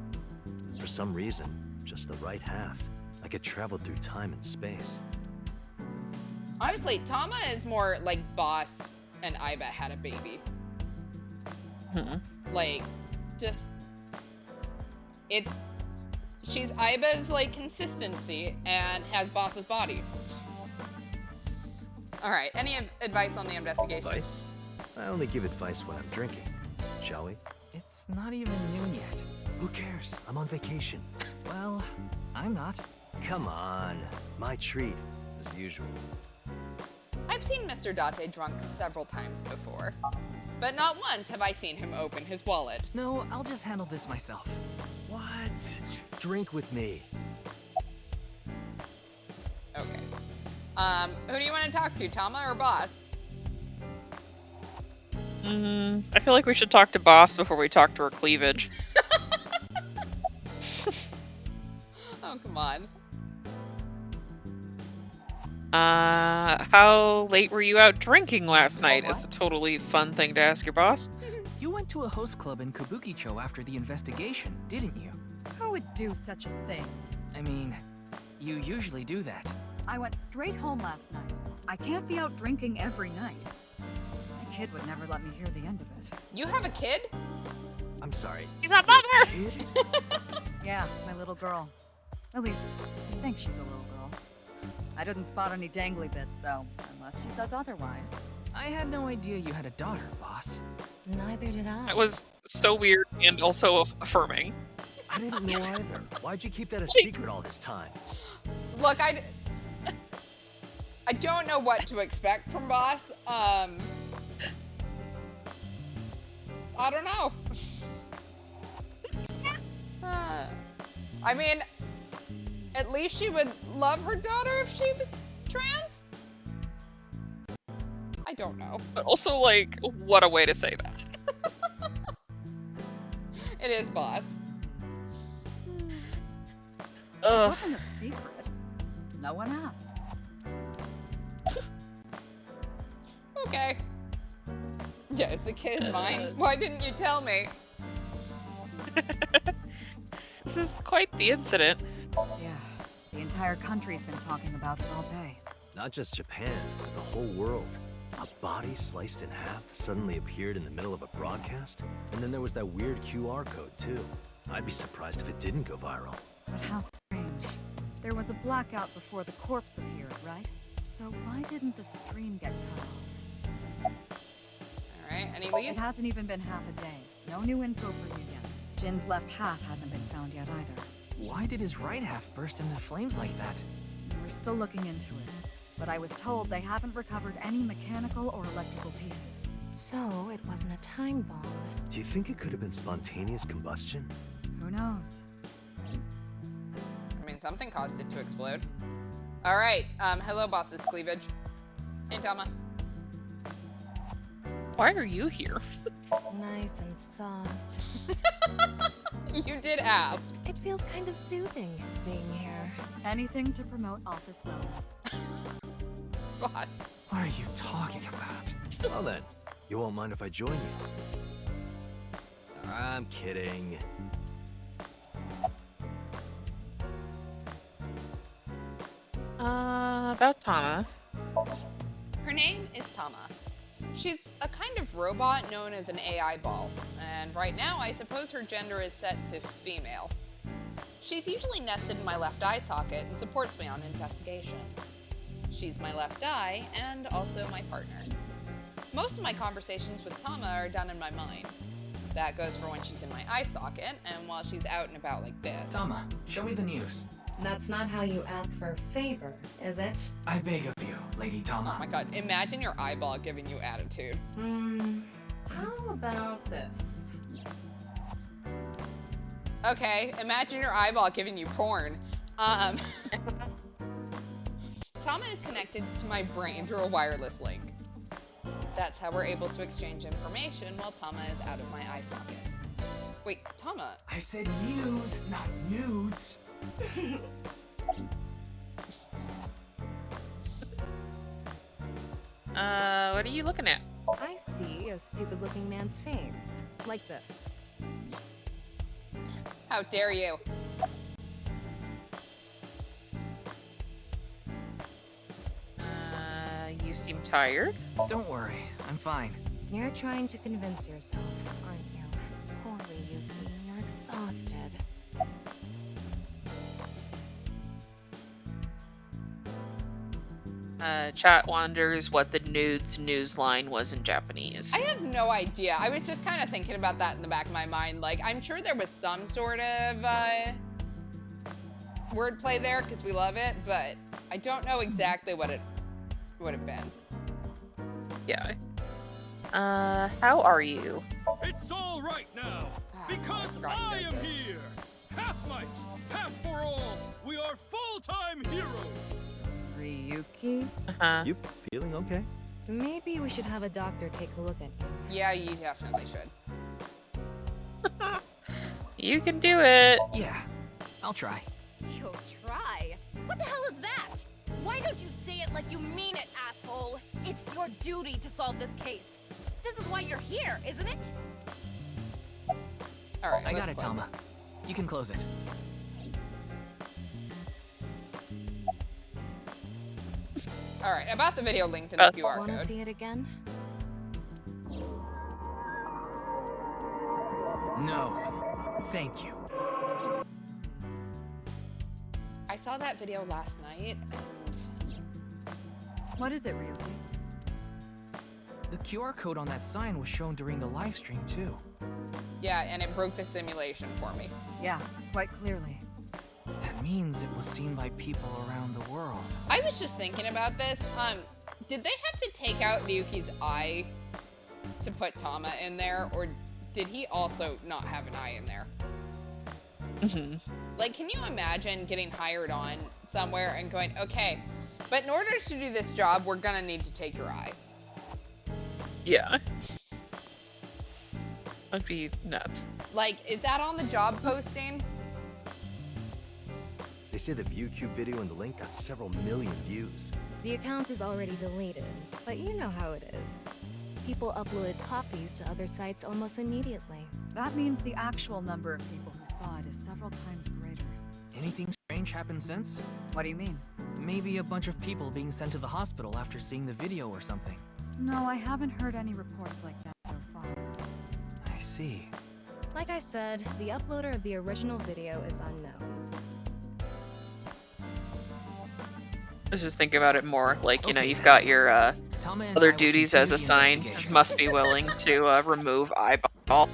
For some reason, just the right half. Like it traveled through time and space. Honestly, Tama is more like Boss and Iva had a baby. Like, just... She's Iva's, like, consistency and has Boss's body. Alright, any advice on the investigation? Advice? I only give advice when I'm drinking. Shall we? It's not even noon yet. Who cares? I'm on vacation. Well, I'm not. Come on. My treat, as usual. I've seen Mr. Date drunk several times before, but not once have I seen him open his wallet. No, I'll just handle this myself. What? Drink with me. Okay. Who do you want to talk to, Tama or Boss? I feel like we should talk to Boss before we talk to her cleavage. Oh, come on. How late were you out drinking last night? What? It's a totally fun thing to ask your boss. You went to a host club in Kabukicho after the investigation, didn't you? Who would do such a thing? I mean, you usually do that. I went straight home last night. I can't be out drinking every night. My kid would never let me hear the end of it. You have a kid? I'm sorry. He's my mother! Kid? Yeah, my little girl. At least, I think she's a little girl. I didn't spot any dangly bits, so unless she says otherwise. I had no idea you had a daughter, boss. Neither did I. That was so weird and also affirming. I didn't know either. Why'd you keep that a secret all this time? Look, I don't know what to expect from Boss. I don't know. I mean, at least she would love her daughter if she was trans? I don't know. But also, like, what a way to say that. It is Boss. It wasn't a secret. No one asked. Okay. Yeah, is the kid mine? Why didn't you tell me? This is quite the incident. Yeah, the entire country's been talking about it all day. Not just Japan, the whole world. A body sliced in half suddenly appeared in the middle of a broadcast, and then there was that weird QR code too. I'd be surprised if it didn't go viral. But how strange. There was a blackout before the corpse appeared, right? So why didn't the stream get cut off? Alright, any It leads? hasn't even been half a day. No new info for you yet. Jin's left half hasn't been found yet either. Why did his right half burst into flames like that? We're still looking into it. But I was told they haven't recovered any mechanical or electrical pieces. So it wasn't a time bomb. Do you think it could have been spontaneous combustion? Who knows? I mean, something caused it to explode. Alright, hello, Boss's cleavage. Hey, Tama. Why are you here? Nice and soft. You did ask. It feels kind of soothing being here. Anything to promote office wellness. Boss. What are you talking about? Well then, you won't mind if I join you? I'm kidding. About Tama. Her name is Tama. She's a kind of robot known as an AI ball, and right now I suppose her gender is set to female. She's usually nested in my left eye socket and supports me on investigations. She's my left eye and also my partner. Most of my conversations with Tama are done in my mind. That goes for when she's in my eye socket and while she's out and about like this. Tama, show me the news. That's not how you ask for a favor, is it? I beg of you, Lady Tama. Oh my god, imagine your eyeball giving you attitude. How about this? Okay, imagine your eyeball giving you porn. Tama is connected to my brain through a wireless link. That's how we're able to exchange information while Tama is out of my eye socket. Wait, Tama. I said news, not nudes. What are you looking at? I see a stupid-looking man's face. Like this. How dare you? You seem tired. Don't worry, I'm fine. You're trying to convince yourself, aren't you? Poor Ryuki, you're exhausted. Chat wonders what the nudes news line was in Japanese. I have no idea. I was just kind of thinking about that in the back of my mind. Like, I'm sure there was some sort of wordplay there because we love it, but I don't know exactly what it would have been. Yeah. How are you? It's all right now, because I am here! Half might, half for all, we are full-time heroes! Ryuki? You feeling okay? Maybe we should have a doctor take a look at you. Yeah, you definitely should. You can do it. Yeah, I'll try. You'll try? What the hell is that? Why don't you say it like you mean it, asshole? It's your duty to solve this case. This is why you're here, isn't it? All right, I got let's it, close Tama. You can close it. All right, about the video linked in the QR Wanna code. see it again? No, thank you. I saw that video last night, and What is it, Ryuki? The QR code on that sign was shown during the live stream too. yeah, and it broke the simulation for me. Yeah, quite clearly. That means it was seen by people around the world. I was just thinking about this. Did they have to take out Ryuki's eye to put Tama in there, or did he also not have an eye in there? Like, can you imagine getting hired on somewhere and going, okay, but in order to do this job, we're gonna need to take your eye. Yeah. That'd be nuts. Like, is that on the job posting? They say the ViewCube video and the link got several million views. The account is already deleted, but you know how it is. People uploaded copies to other sites almost immediately. That means the actual number of people who saw it is several times greater. Anything strange happened since? What do you mean? Maybe a bunch of people being sent to the hospital after seeing the video or something. No, I haven't heard any reports like that so far. I see. Like I said, the uploader of the original video is unknown. Let's just think about it more. Like, you know, Okay. you've got your Tama and I other will duties continue as the assigned. You investigation. must be willing to remove eyeball.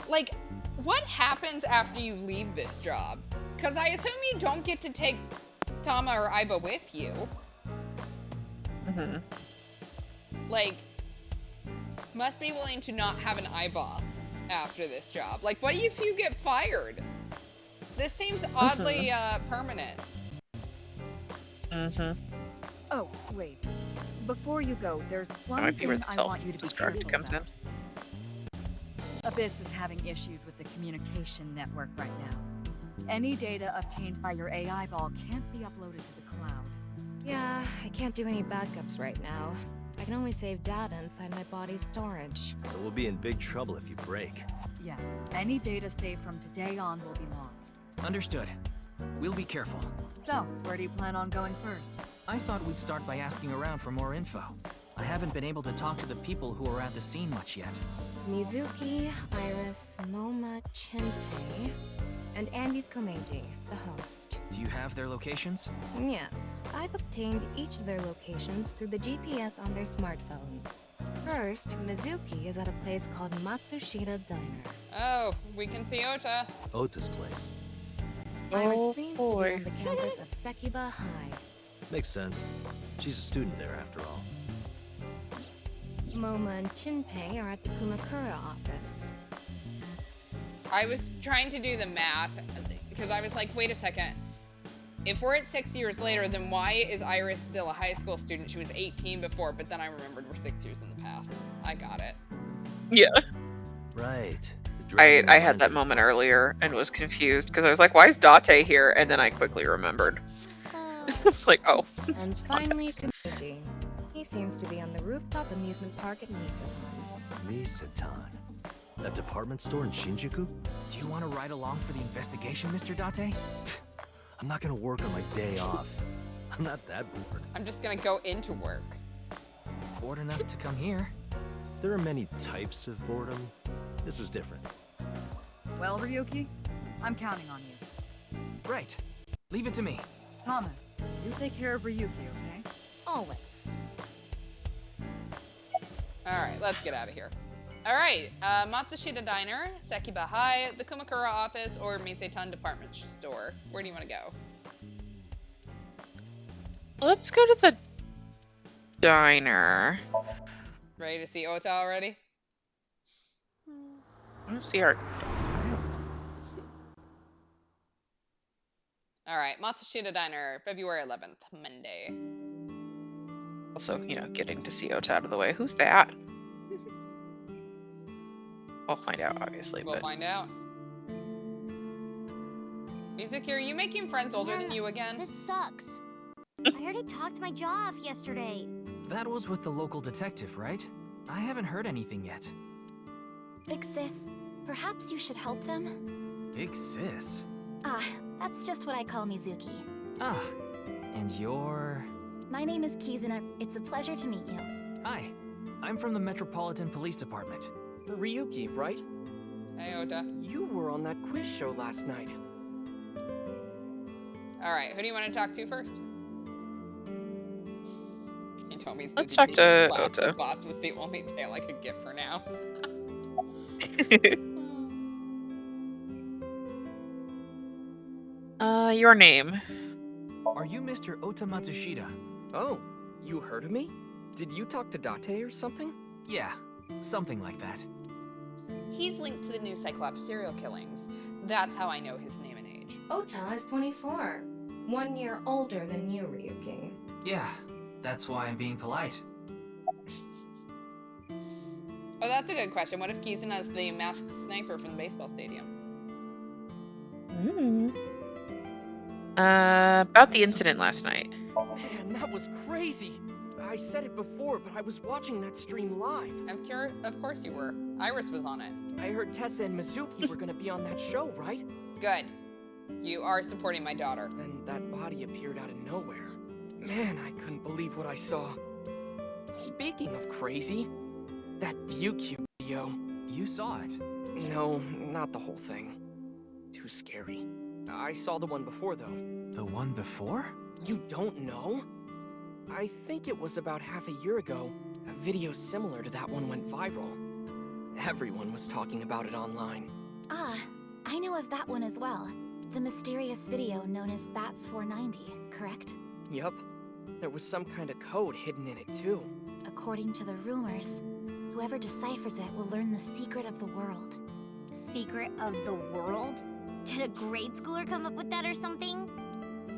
Like, what happens after you leave this job? Because I assume you don't get to take Tama or Aiba with you. Like, must be willing to not have an eyeball after this job. Like, what if you get fired? This seems oddly permanent. Oh, wait. Before you go, there's That one might be where thing the I want you to be self-destruct careful comes in. about. Abyss is having issues with the communication network right now. Any data obtained by your AI ball can't be uploaded to the cloud. Yeah, I can't do any backups right now. I can only save data inside my body's storage. So we'll be in big trouble if you break. Yes, any data saved from today on will be lost. Understood. We'll be careful. So, where do you plan on going first? I thought we'd start by asking around for more info. I haven't been able to talk to the people who are at the scene much yet. Mizuki, Iris, Moma, Chenpei, and Andy's Komeiji, the host. Do you have their locations? Yes, I've obtained each of their locations through the GPS on their smartphones. First, Mizuki is at a place called Matsushita Diner. Oh, we can see Ota. Ota's place. Iris seems to be on the campus of Sekiba High. Makes sense. She's a student there after all. Moma and Chinpei are at the Kumakura office. I was trying to do the math because I was like, wait a second. If we're at 6 years later, then why is Iris still a high school student? She was 18 before, but then I remembered we're 6 years in the past. I got it. Yeah. Right. I had that moment earlier and was confused because I was like, why is Date here? And then I quickly remembered. I was like, oh. And finally, Komeiji. He seems to be on the rooftop amusement park at Nisatan. Nisatan. That department store in Shinjuku? Do you want to ride along for the investigation, Mr. Date? I'm not gonna work on my day off. I'm not that bored. I'm just gonna go into work. Bored enough to come here. There are many types of boredom. This is different. Well, Ryuki, I'm counting on you. Right. Leave it to me. Tama, you take care of Ryuki, okay? Always. Alright, let's get out of here. Alright, Matsushita Diner, Sekiba High, the Kumakura office, or Misetan department store. Where do you want to go? Let's go to the diner. Ready to see Ota already? I want to see our... Alright, Matsushita Diner, February 11th, Monday. Also, you know, getting to see Ota out of the way. Who's that? We'll find out, obviously. We'll find out. Mizuki, are you making friends older than you again? This sucks. I already talked my jaw off yesterday. That was with the local detective, right? I haven't heard anything yet. Big sis, perhaps you should help them? Big sis? Ah, that's just what I call Mizuki. Ah, and you're... My name is Kizuna. It's a pleasure to meet you. Hi, I'm from the Metropolitan Police Department. Ryuki, right? Hey, Ota. You were on that quiz show last night. Alright, who do you want to talk to first? He told me he's Let's busy talk to teaching class, so Ota. Boss was the only tail I could get for now. Your name. Are you Mr. Ota Matsushita? Oh, you heard of me? Did you talk to Date or something? Yeah, something like that. He's linked to the new Cyclops serial killings. That's how I know his name and age. Ota is 24. 1 year older than you, Ryuki. Yeah, that's why I'm being polite. Oh, that's a good question. What if Kizuna's the masked sniper from the baseball stadium? About the incident last night. Man, that was crazy. I said it before, but I was watching that stream live. Of course you were. Iris was on it. I heard Tessa and Mizuki were gonna be on that show, right? Good. You are supporting my daughter. Then that body appeared out of nowhere. Man, I couldn't believe what I saw. Speaking of crazy, that ViewCube video. You saw it? No, not the whole thing. Too scary. I saw the one before, though. The one before? You don't know? I think it was about half a year ago. A video similar to that one went viral. Everyone was talking about it online. Ah, I know of that one as well. The mysterious video known as Bats 490, correct? Yup. There was some kind of code hidden in it, too. According to the rumors, whoever deciphers it will learn the secret of the world. Secret of the world? Did a grade schooler come up with that or something?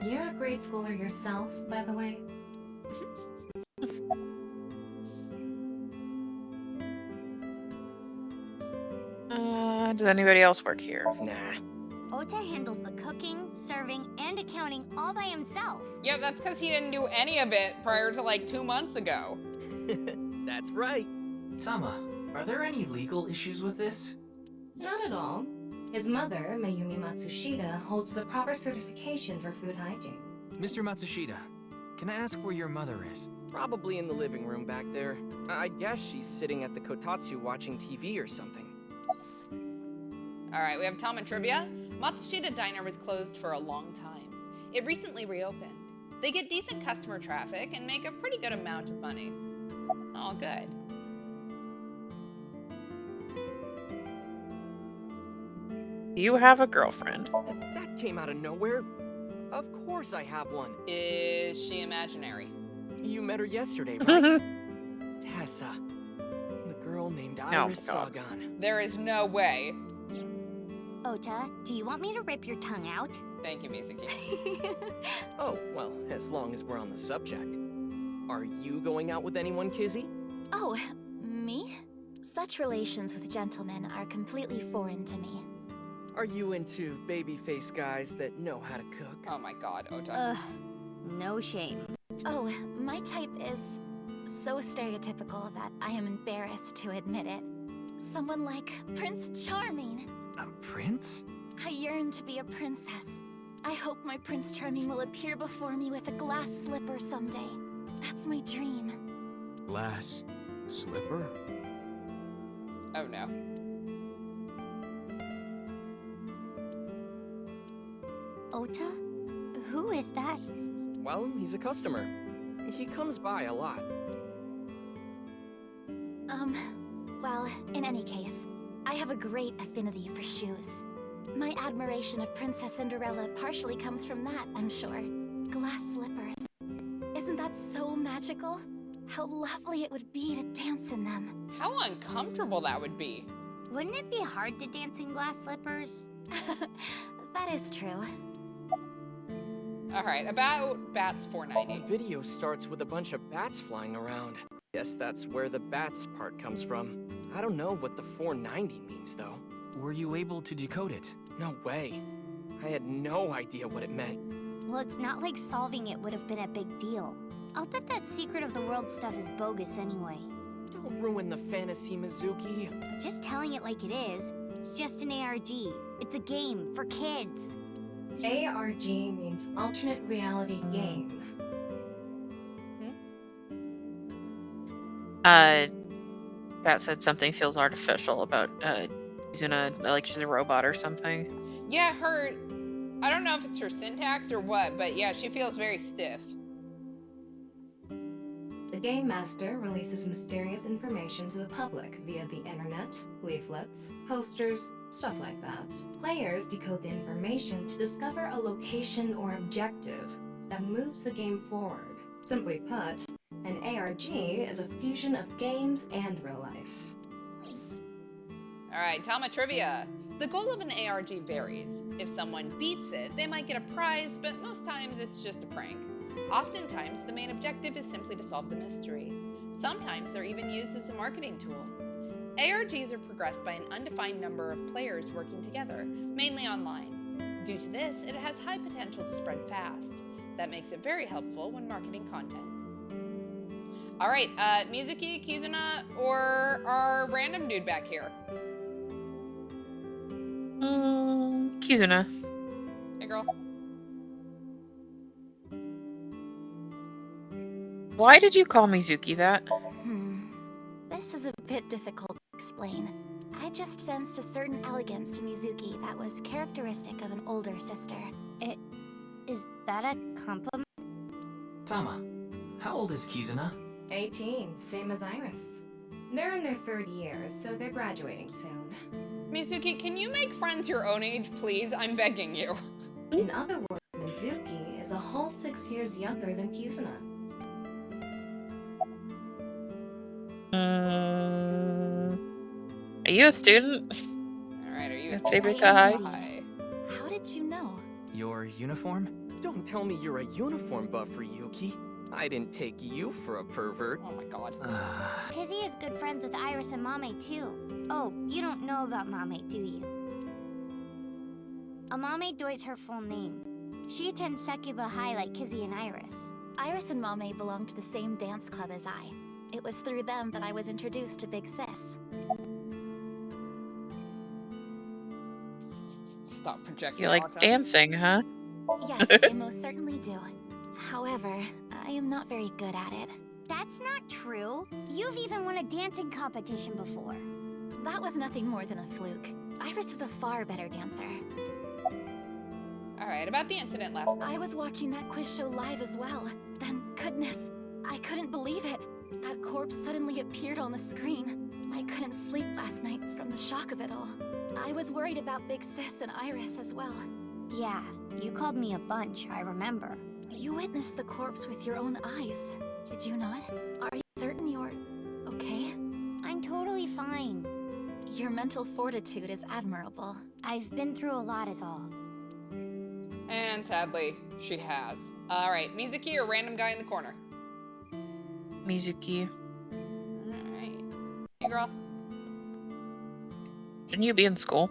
You're a grade schooler yourself, by the way. Does anybody else work here? Nah. Ota handles the cooking, serving, and accounting all by himself. Yeah, that's because he didn't do any of it prior to like 2 months ago. That's right. Tama, are there any legal issues with this? Not at all. His mother, Mayumi Matsushita, holds the proper certification for food hygiene. Mr. Matsushita, can I ask where your mother is? Probably in the living room back there. I guess she's sitting at the kotatsu watching TV or something. All right, we have Tama trivia. Matsushita Diner was closed for a long time. It recently reopened. They get decent customer traffic and make a pretty good amount of money. All good. You have a girlfriend. That came out of nowhere. Of course I have one. Is she imaginary? You met her yesterday, right? Tessa. The girl named Iris God. Sagan. There is no way. Ota, do you want me to rip your tongue out? Thank you, Mizuki. Oh, well, as long as we're on the subject. Are you going out with anyone, Kizzy? Oh, me? Such relations with gentlemen are completely foreign to me. Are you into baby-faced guys that know how to cook? Oh my god, Ota. Ugh, no shame. Oh, my type is so stereotypical that I am embarrassed to admit it. Someone like Prince Charming. A prince? I yearn to be a princess. I hope my Prince Charming will appear before me with a glass slipper someday. That's my dream. Glass slipper? Oh no. Ota? Who is that? Well, he's a customer. He comes by a lot. Well, in any case, I have a great affinity for shoes. My admiration of Princess Cinderella partially comes from that, I'm sure. Glass slippers. Isn't that so magical? How lovely it would be to dance in them. How uncomfortable that would be. Wouldn't it be hard to dance in glass slippers? That is true. All right, about bats 490. The video starts with a bunch of bats flying around. Guess that's where the bats part comes from. I don't know what the 490 means, though. Were you able to decode it? No way. I had no idea what it meant. Well, it's not like solving it would have been a big deal. I'll bet that secret of the world stuff is bogus anyway. Don't ruin the fantasy, Mizuki. I'm just telling it like it is. It's just an ARG. It's a game for kids. ARG means alternate reality game. Pat said something feels artificial about Kizuna, like she's a robot or something. Yeah, I don't know if it's her syntax or what, but yeah, she feels very stiff. The Game Master releases mysterious information to the public via the internet, leaflets, posters, stuff like that. Players decode the information to discover a location or objective that moves the game forward. Simply put, an ARG is a fusion of games and real life. All right, Tama trivia. The goal of an ARG varies. If someone beats it, they might get a prize, but most times it's just a prank. Oftentimes, the main objective is simply to solve the mystery. Sometimes they're even used as a marketing tool. ARGs are progressed by an undefined number of players working together, mainly online. Due to this, it has high potential to spread fast. That makes it very helpful when marketing content. All right, Mizuki, Kizuna, or our random dude back here? Kizuna. Hey, girl. Why did you call Mizuki that? This is a bit difficult to explain. I just sensed a certain elegance to Mizuki that was characteristic of an older sister. Is that a compliment? Tama, how old is Kizuna? 18, same as Iris. They're in their third year, so they're graduating soon. Mizuki, can you make friends your own age, please? I'm begging you. In other words, Mizuki is a whole 6 years younger than Kizuna. Are you a student? All right, are you a Favorite student? Hi. How did you know? Your uniform? Don't tell me you're a uniform buff, Ryuki. I didn't take you for a pervert. Oh my god. Kizzy is good friends with Iris and Mame too. Oh, you don't know about Mame, do you? Amame Doi's her full name. She attends Sekiba High like Kizzy and Iris. Iris and Mame belong to the same dance club as I. It was through them that I was introduced to Big Sis. Stop projecting. You like autism. dancing, huh? Yes, I most certainly do. However, I am not very good at it. That's not true. You've even won a dancing competition before. That was nothing more than a fluke. Iris is a far better dancer. Alright, about the incident last night. I was watching that quiz show live as well. Then, goodness, I couldn't believe it. That corpse suddenly appeared on the screen. I couldn't sleep last night from the shock of it all. I was worried about Big Sis and Iris as well. Yeah, you called me a bunch, I remember. You witnessed the corpse with your own eyes, did you not? Are you certain you're okay? I'm totally fine. Your mental fortitude is admirable. I've been through a lot is all. And sadly, she has. Alright, Mizuki or random guy in the corner? Mizuki. Alright. Hey, girl. Shouldn't you be in school?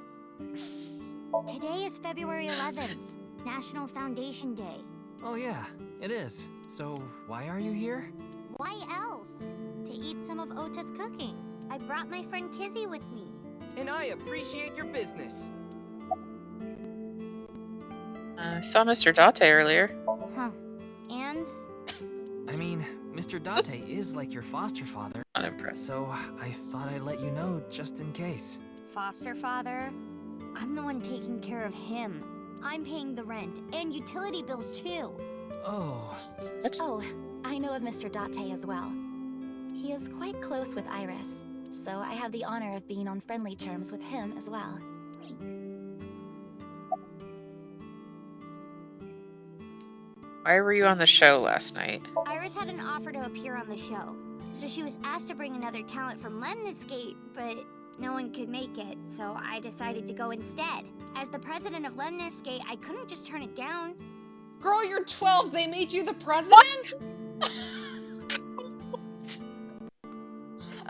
Today is February 11th, National Foundation Day. Oh yeah, it is. So, why are you here? Why else? To eat some of Ota's cooking. I brought my friend Kizzy with me. And I appreciate your business. I saw Mr. Date earlier. Huh. And? I mean, Mr. Date is like your foster father. Not impressed. So, I thought I'd let you know just in case. Foster father? I'm the one taking care of him. I'm paying the rent and utility bills too. Oh. What? Oh, I know of Mr. Date as well. He is quite close with Iris, so I have the honor of being on friendly terms with him as well. Why were you on the show last night? Iris had an offer to appear on the show, so she was asked to bring another talent from Lemniscate, but no one could make it, so I decided to go instead. As the president of Lemniscate, I couldn't just turn it down. Girl, you're 12. They made you the president?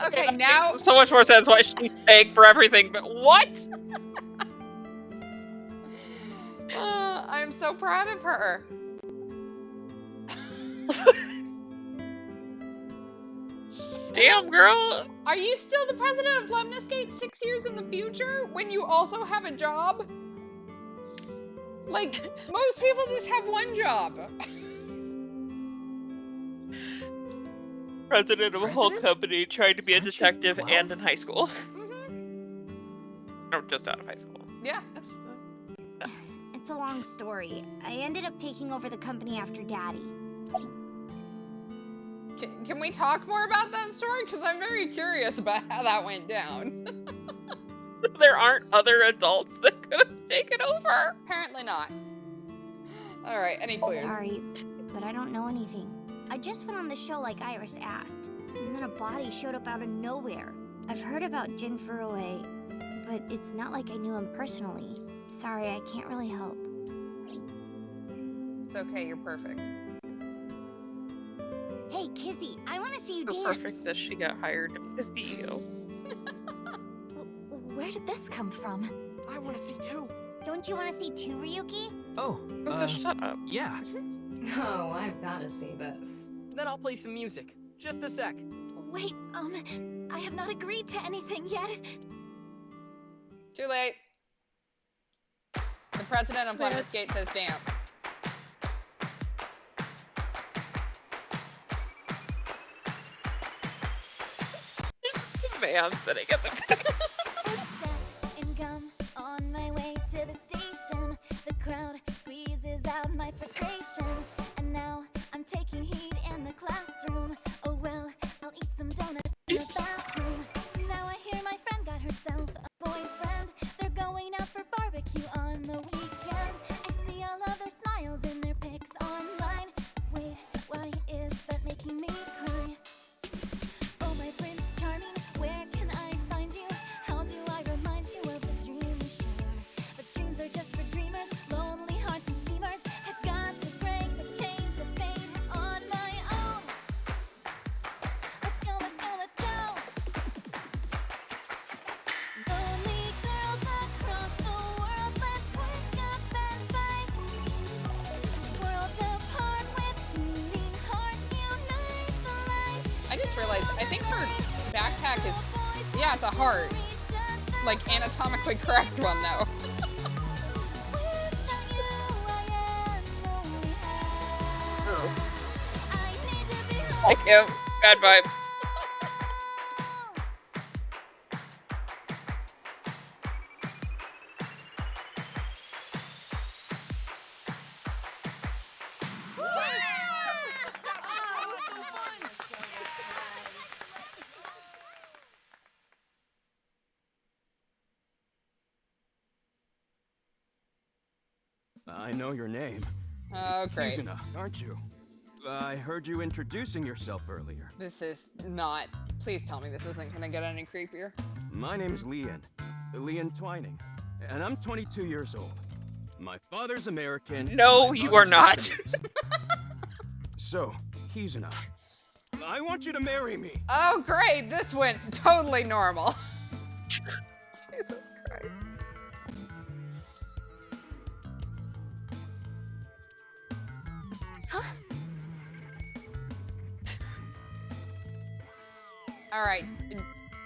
Okay, that now... makes so much more sense why she's paying for everything, but what? I'm so proud of her. Damn, girl. Are you still the president of Lemniscate 6 years in the future when you also have a job? Like, most people just have one job. President of a whole President? company, trying to be a Aren't you detective 12? and in high school. Mm-hmm. Or just out of high school. Yeah. Yes. It's a long story. I ended up taking over the company after Daddy. Can we talk more about that story? Because I'm very curious about how that went down. There aren't other adults that could have taken over. Apparently not. Alright, any clues? Sorry, but I don't know anything. I just went on the show like Iris asked, and then a body showed up out of nowhere. I've heard about Jin Furue, but it's not like I knew him personally. Sorry, I can't really help. It's okay, you're perfect. Hey, Kizzy, I want to see you So dance. perfect that she got hired to be the CEO. Where did this come from? I want to see too. Don't you want to see too, Ryuki? Oh, Just shut up. yeah. Oh, I've gotta see this. Then I'll play some music. Just a sec. Wait, I have not agreed to anything yet. Too late. The president of Lemniscate says dance. Just the man sitting at the back. Footsteps and gum on my way to the station. The crowd squeezes out my frustration. And now I'm taking heat in the classroom. Oh well, I'll eat some donuts in the bathroom. Now I hear my friend got herself a boyfriend. They're going out for barbecue on the weekend. I see all of their smiles in their pics online. Wait, why is that making me cry? Oh, my Prince Charming, where can I find you? How do I remind you of the dream we share? But dreams are just for dreamers, lonely hearts and schemers. I've got to realized I think her backpack is, yeah, it's a heart. Like, anatomically correct one, though. Like him. Bad vibes. I know your name. Oh, great. Kizuna, aren't you? I heard you introducing yourself earlier. This is not... Please tell me this isn't gonna get any creepier. My name's Leon Twining, and I'm 22 years old. My father's American. No, my you are mother's not. Japanese. So, Kizuna, I want you to marry me. Oh, great. This went totally normal. Jesus Christ. Huh? All right.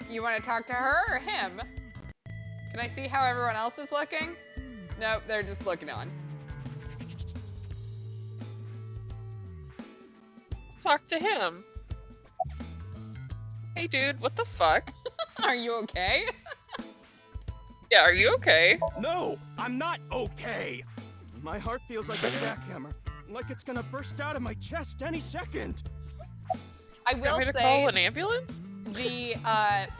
You want to talk to her or him? Can I see how everyone else is looking? Nope, they're just looking on. Talk to him. Hey, dude, what the fuck? Are you okay? Yeah, are you okay? No, I'm not okay. My heart feels like a jackhammer, like it's gonna burst out of my chest any second. I will Want me to say call an ambulance? the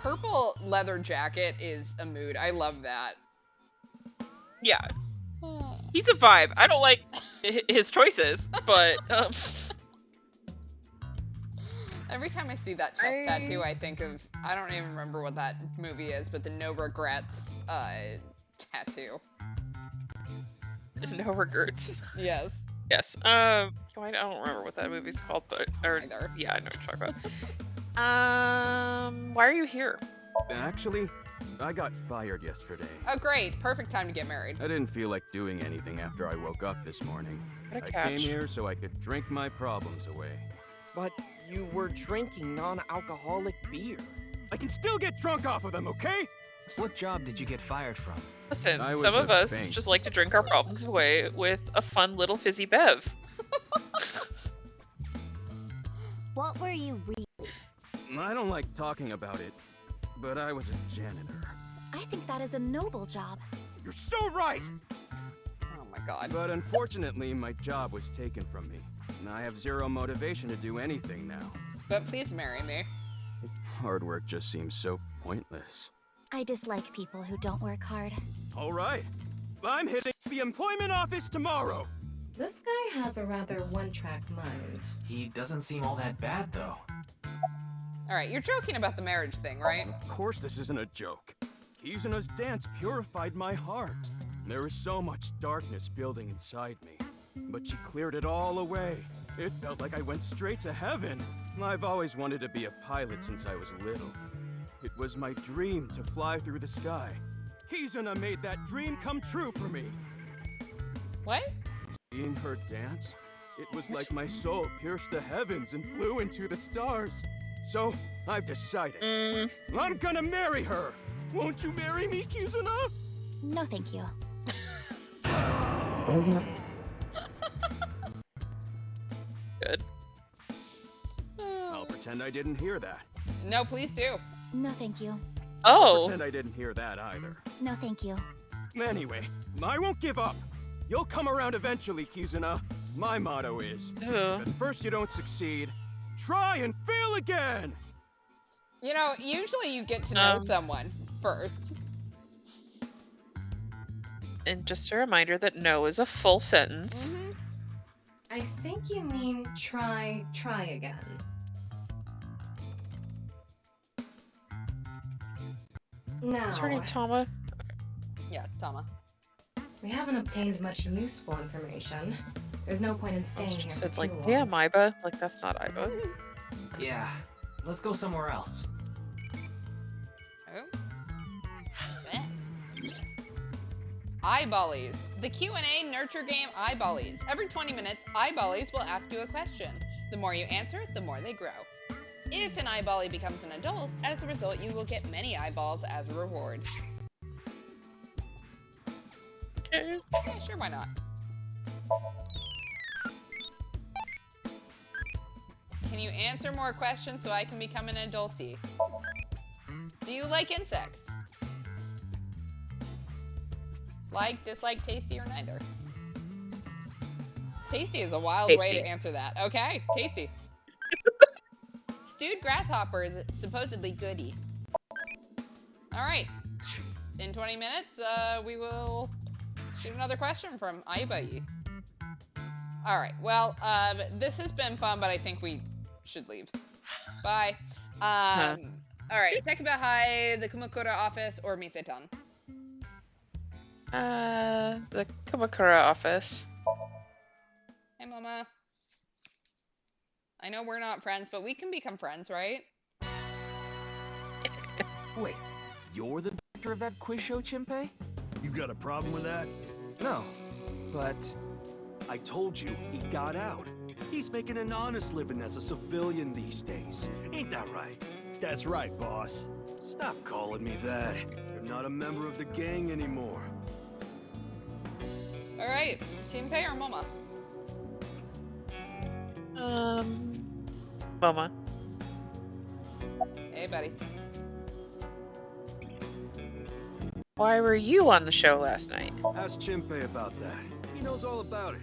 purple leather jacket is a mood. I love that. Yeah. He's a vibe. I don't like his choices, but Every time I see that chest tattoo, I think of, I don't even remember what that movie is, but the No Regrets tattoo. no regrets. Yes. Yes. I don't remember what that movie's called, but Either. yeah, I know what you're talking about. Why are you here? Actually, I got fired yesterday. Oh, great. Perfect time to get married. I didn't feel like doing anything after I woke up this morning. What a I came catch. here so I could drink my problems away. But you were drinking non-alcoholic beer. I can still get drunk off of them, okay? What job did you get fired from? Listen, I was some of a us bank. just like to drink our problems away with a fun little fizzy bev. What were you reading? I don't like talking about it, but I was a janitor. I think that is a noble job. You're so right! Oh my god. But unfortunately, my job was taken from me, and I have zero motivation to do anything now. But please marry me. Hard work just seems so pointless. I dislike people who don't work hard. All right, I'm hitting the employment office tomorrow. This guy has a rather one-track mind. He doesn't seem all that bad, though. All right, you're joking about the marriage thing, right? Of course this isn't a joke. Kizuna's dance purified my heart. There was so much darkness building inside me, but she cleared it all away. It felt like I went straight to heaven. I've always wanted to be a pilot since I was little. It was my dream to fly through the sky. Kizuna made that dream come true for me. What? Seeing her dance, it was like my soul pierced the heavens and flew into the stars. So, I've decided. I'm gonna marry her! Won't you marry me, Kizuna? No, thank you. Good. I'll pretend I didn't hear that. No, please do. No, thank you. Oh. Pretend I didn't hear that either. No, thank you. Anyway, I won't give up. You'll come around eventually, Kizuna. My motto is, Ew. if at first you don't succeed, try and fail again! You know, usually you get to know someone first. And just a reminder that no is a full sentence. I think you mean try again. Now, Is her name Tama? Yeah, Tama. we haven't obtained much useful information. There's no point in I staying just here said, for like, too long. damn, Iba. Like, that's not Iba. Yeah, let's go somewhere else. Oh. What's that? Eyeballies. The Q&A nurture game Eyeballies. Every 20 minutes, Eyeballies will ask you a question. The more you answer, the more they grow. If an eyeball becomes an adult, as a result, you will get many eyeballs as a reward. Okay. Yeah, sure, why not? Can you answer more questions so I can become an adultie? Do you like insects? Like, dislike, tasty, or neither? Tasty is a wild way to answer that. Okay, tasty. Stewed grasshopper is supposedly goody. All right. In 20 minutes, we will get another question from Aibai. All right. Well, this has been fun, but I think we should leave. Bye. All right. Sekibahai, the Kumakura office, or Misetan? The Kumakura office. Hey, Mama. I know we're not friends, but we can become friends, right? Wait, you're the director of that quiz show, Chimpei? You got a problem with that? No, but... I told you, he got out. He's making an honest living as a civilian these days. Ain't that right? That's right, boss. Stop calling me that. You're not a member of the gang anymore. All right. Team-pei or Moma? Moma. Hey, buddy. Why were you on the show last night? Ask Chimpei about that. He knows all about it.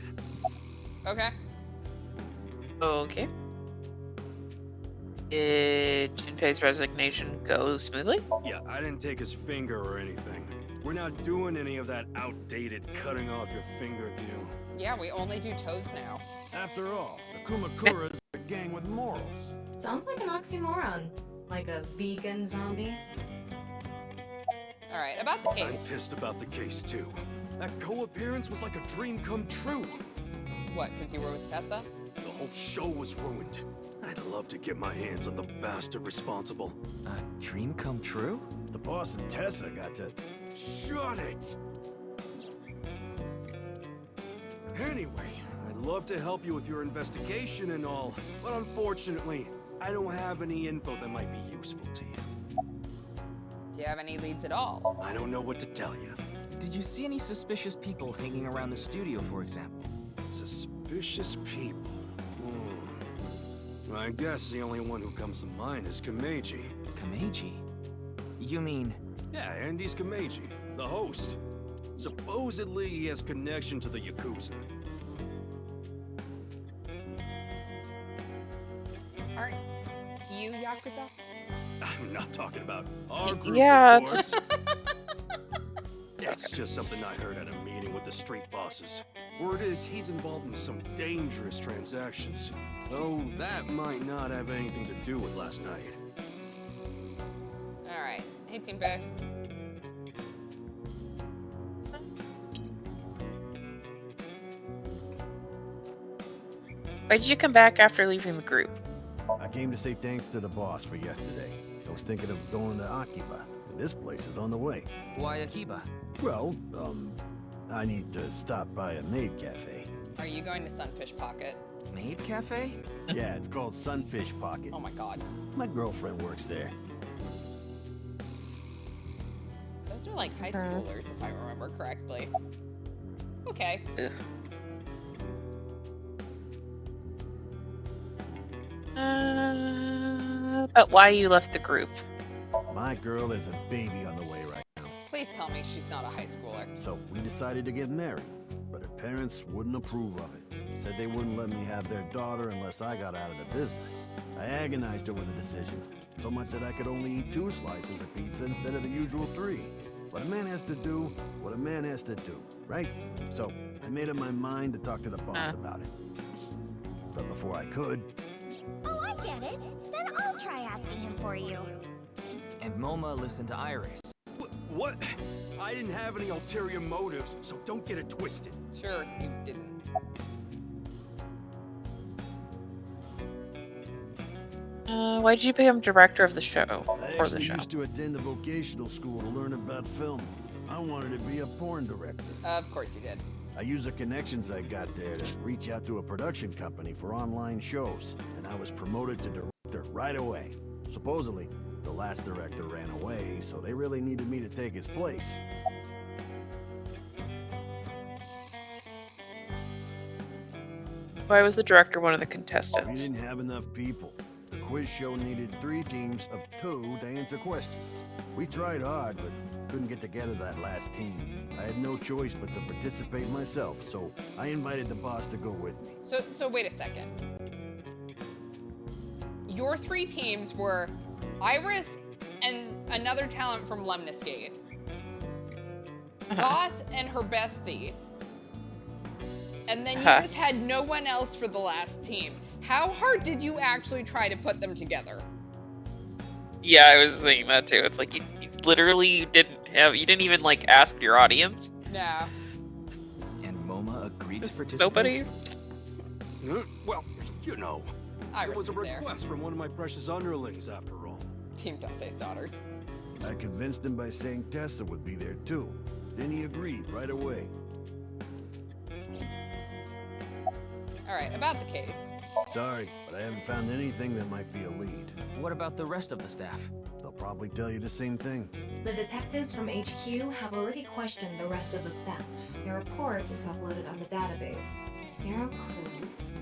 Okay. Okay. Did Jinpei's resignation go smoothly? Yeah, I didn't take his finger or anything. We're not doing any of that outdated cutting off your finger deal. Yeah, we only do toes now. After all, the Kumakuras are a gang with morals. Sounds like an oxymoron. Like a vegan zombie. All right, about the I'm case. pissed about the case, too. That co-appearance was like a dream come true. What, because you were with Tessa? The whole show was ruined. I'd love to get my hands on the bastard responsible. A dream come true? The boss and Tessa got to... Shut it! Anyway, I'd love to help you with your investigation and all, but unfortunately, I don't have any info that might be useful to you. Do you have any leads at all? I don't know what to tell you. Did you see any suspicious people hanging around the studio, for example? Suspicious people? I guess the only one who comes to mind is Kameiji. Kameiji? You mean... Yeah, Andy's Kameiji, the host. Supposedly he has connection to the Yakuza. Aren't you Yakuza? I'm not talking about our group, Yeah. of course. That's just something I heard at a meeting with the street bosses. Word is he's involved in some dangerous transactions. Though that might not have anything to do with last night. All right. Hey, Team-pei. Why did you come back after leaving the group? I came to say thanks to the boss for yesterday. I was thinking of going to Akiba. This place is on the way. Why Akiba? Well, I need to stop by a maid cafe. Are you going to Sunfish Pocket? Maid cafe? Yeah, it's called Sunfish Pocket. Oh my god. My girlfriend works there. Those are like high schoolers, if I remember correctly. Okay. Ugh. But why you left the group? My girl is a baby on the way right now. Please tell me she's not a high schooler. So we decided to get married, but her parents wouldn't approve of it. Said they wouldn't let me have their daughter unless I got out of the business. I agonized over the decision, so much that I could only eat 2 slices of pizza instead of the usual 3. But a man has to do what a man has to do, right? So I made up my mind to talk to the boss about it. But before I could... Oh, I get it. Then I'll try asking him for you. And Moma listened to Iris. What? I didn't have any ulterior motives, so don't get it twisted. Sure, you didn't. Why'd you become director of the show? I Or the actually show? used to attend a vocational school to learn about film. I wanted to be a porn director. Of course you did. I used the connections I got there to reach out to a production company for online shows, and I was promoted to director director right away. Supposedly, the last director ran away, so they really needed me to take his place. Why was the director one of the We contestants? didn't have enough people. The quiz show needed 3 teams of 2 to answer questions. We tried hard, but couldn't get together that last team. I had no choice but to participate myself, so I invited the boss to go with me. So wait a second. Your 3 teams were Iris and another talent from Lemniscate, Boss and her bestie, and then you just had no one else for the last team. How hard did you actually try to put them together? Yeah, I was thinking that too. It's like you literally didn't even like ask your audience. No. And MoMA agreed to participate? Nobody? Well, you know, Iris it was a was there. request from one of my precious underlings, after all. Team Dante's daughters. I convinced him by saying Tessa would be there too. Then he agreed right away. Alright, about the case. Sorry, but I haven't found anything that might be a lead. What about the rest of the staff? They'll probably tell you the same thing. The detectives from HQ have already questioned the rest of the staff. Your report is uploaded on the database. 0 clues.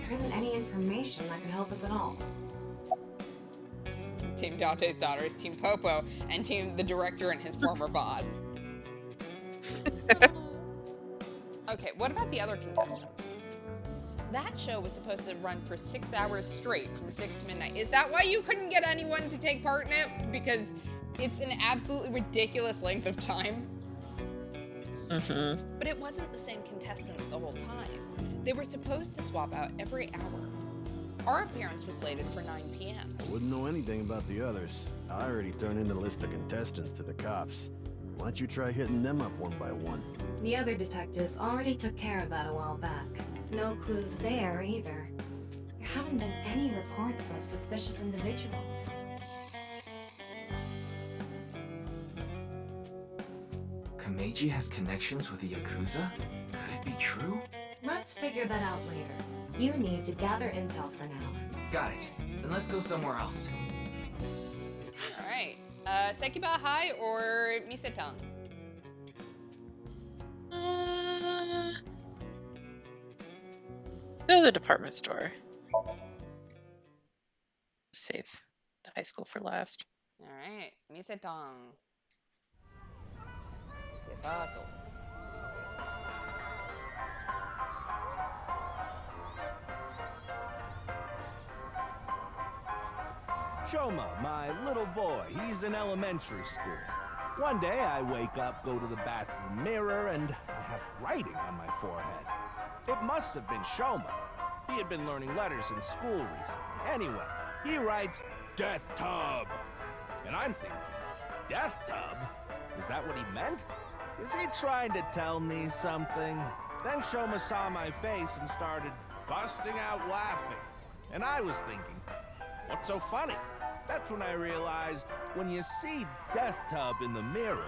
There isn't any information that could help us at all. Team Dante's daughters, Team Popo, and Team the director and his former boss. Okay, what about the other contestants? That show was supposed to run for 6 hours straight from 6 to midnight. Is that why you couldn't get anyone to take part in it? Because it's an absolutely ridiculous length of time. But it wasn't the same contestants the whole time. They were supposed to swap out every hour. Our appearance was slated for 9 p.m. I wouldn't know anything about the others. I already turned in the list of contestants to the cops. Why don't you try hitting them up one by one? The other detectives already took care of that a while back. No clues there either. There haven't been any reports of suspicious individuals. Kameji has connections with the Yakuza? Could it be true? Let's figure that out later. You need to gather intel for now. Got it. Then let's go somewhere else. Alright. Sekiba High or Misetan? Go to the department store. Save the high school for last. Alright, Misetan. Debato. Shoma, my little boy, he's in elementary school. One day I wake up, go to the bathroom mirror, and I have writing on my forehead. It must have been Shoma. He had been learning letters in school recently. Anyway, he writes, Death Tub. And I'm thinking, Death Tub? Is that what he meant? Is he trying to tell me something? Then Shoma saw my face and started busting out laughing. And I was thinking, what's so funny? That's when I realized, when you see Death Tub in the mirror...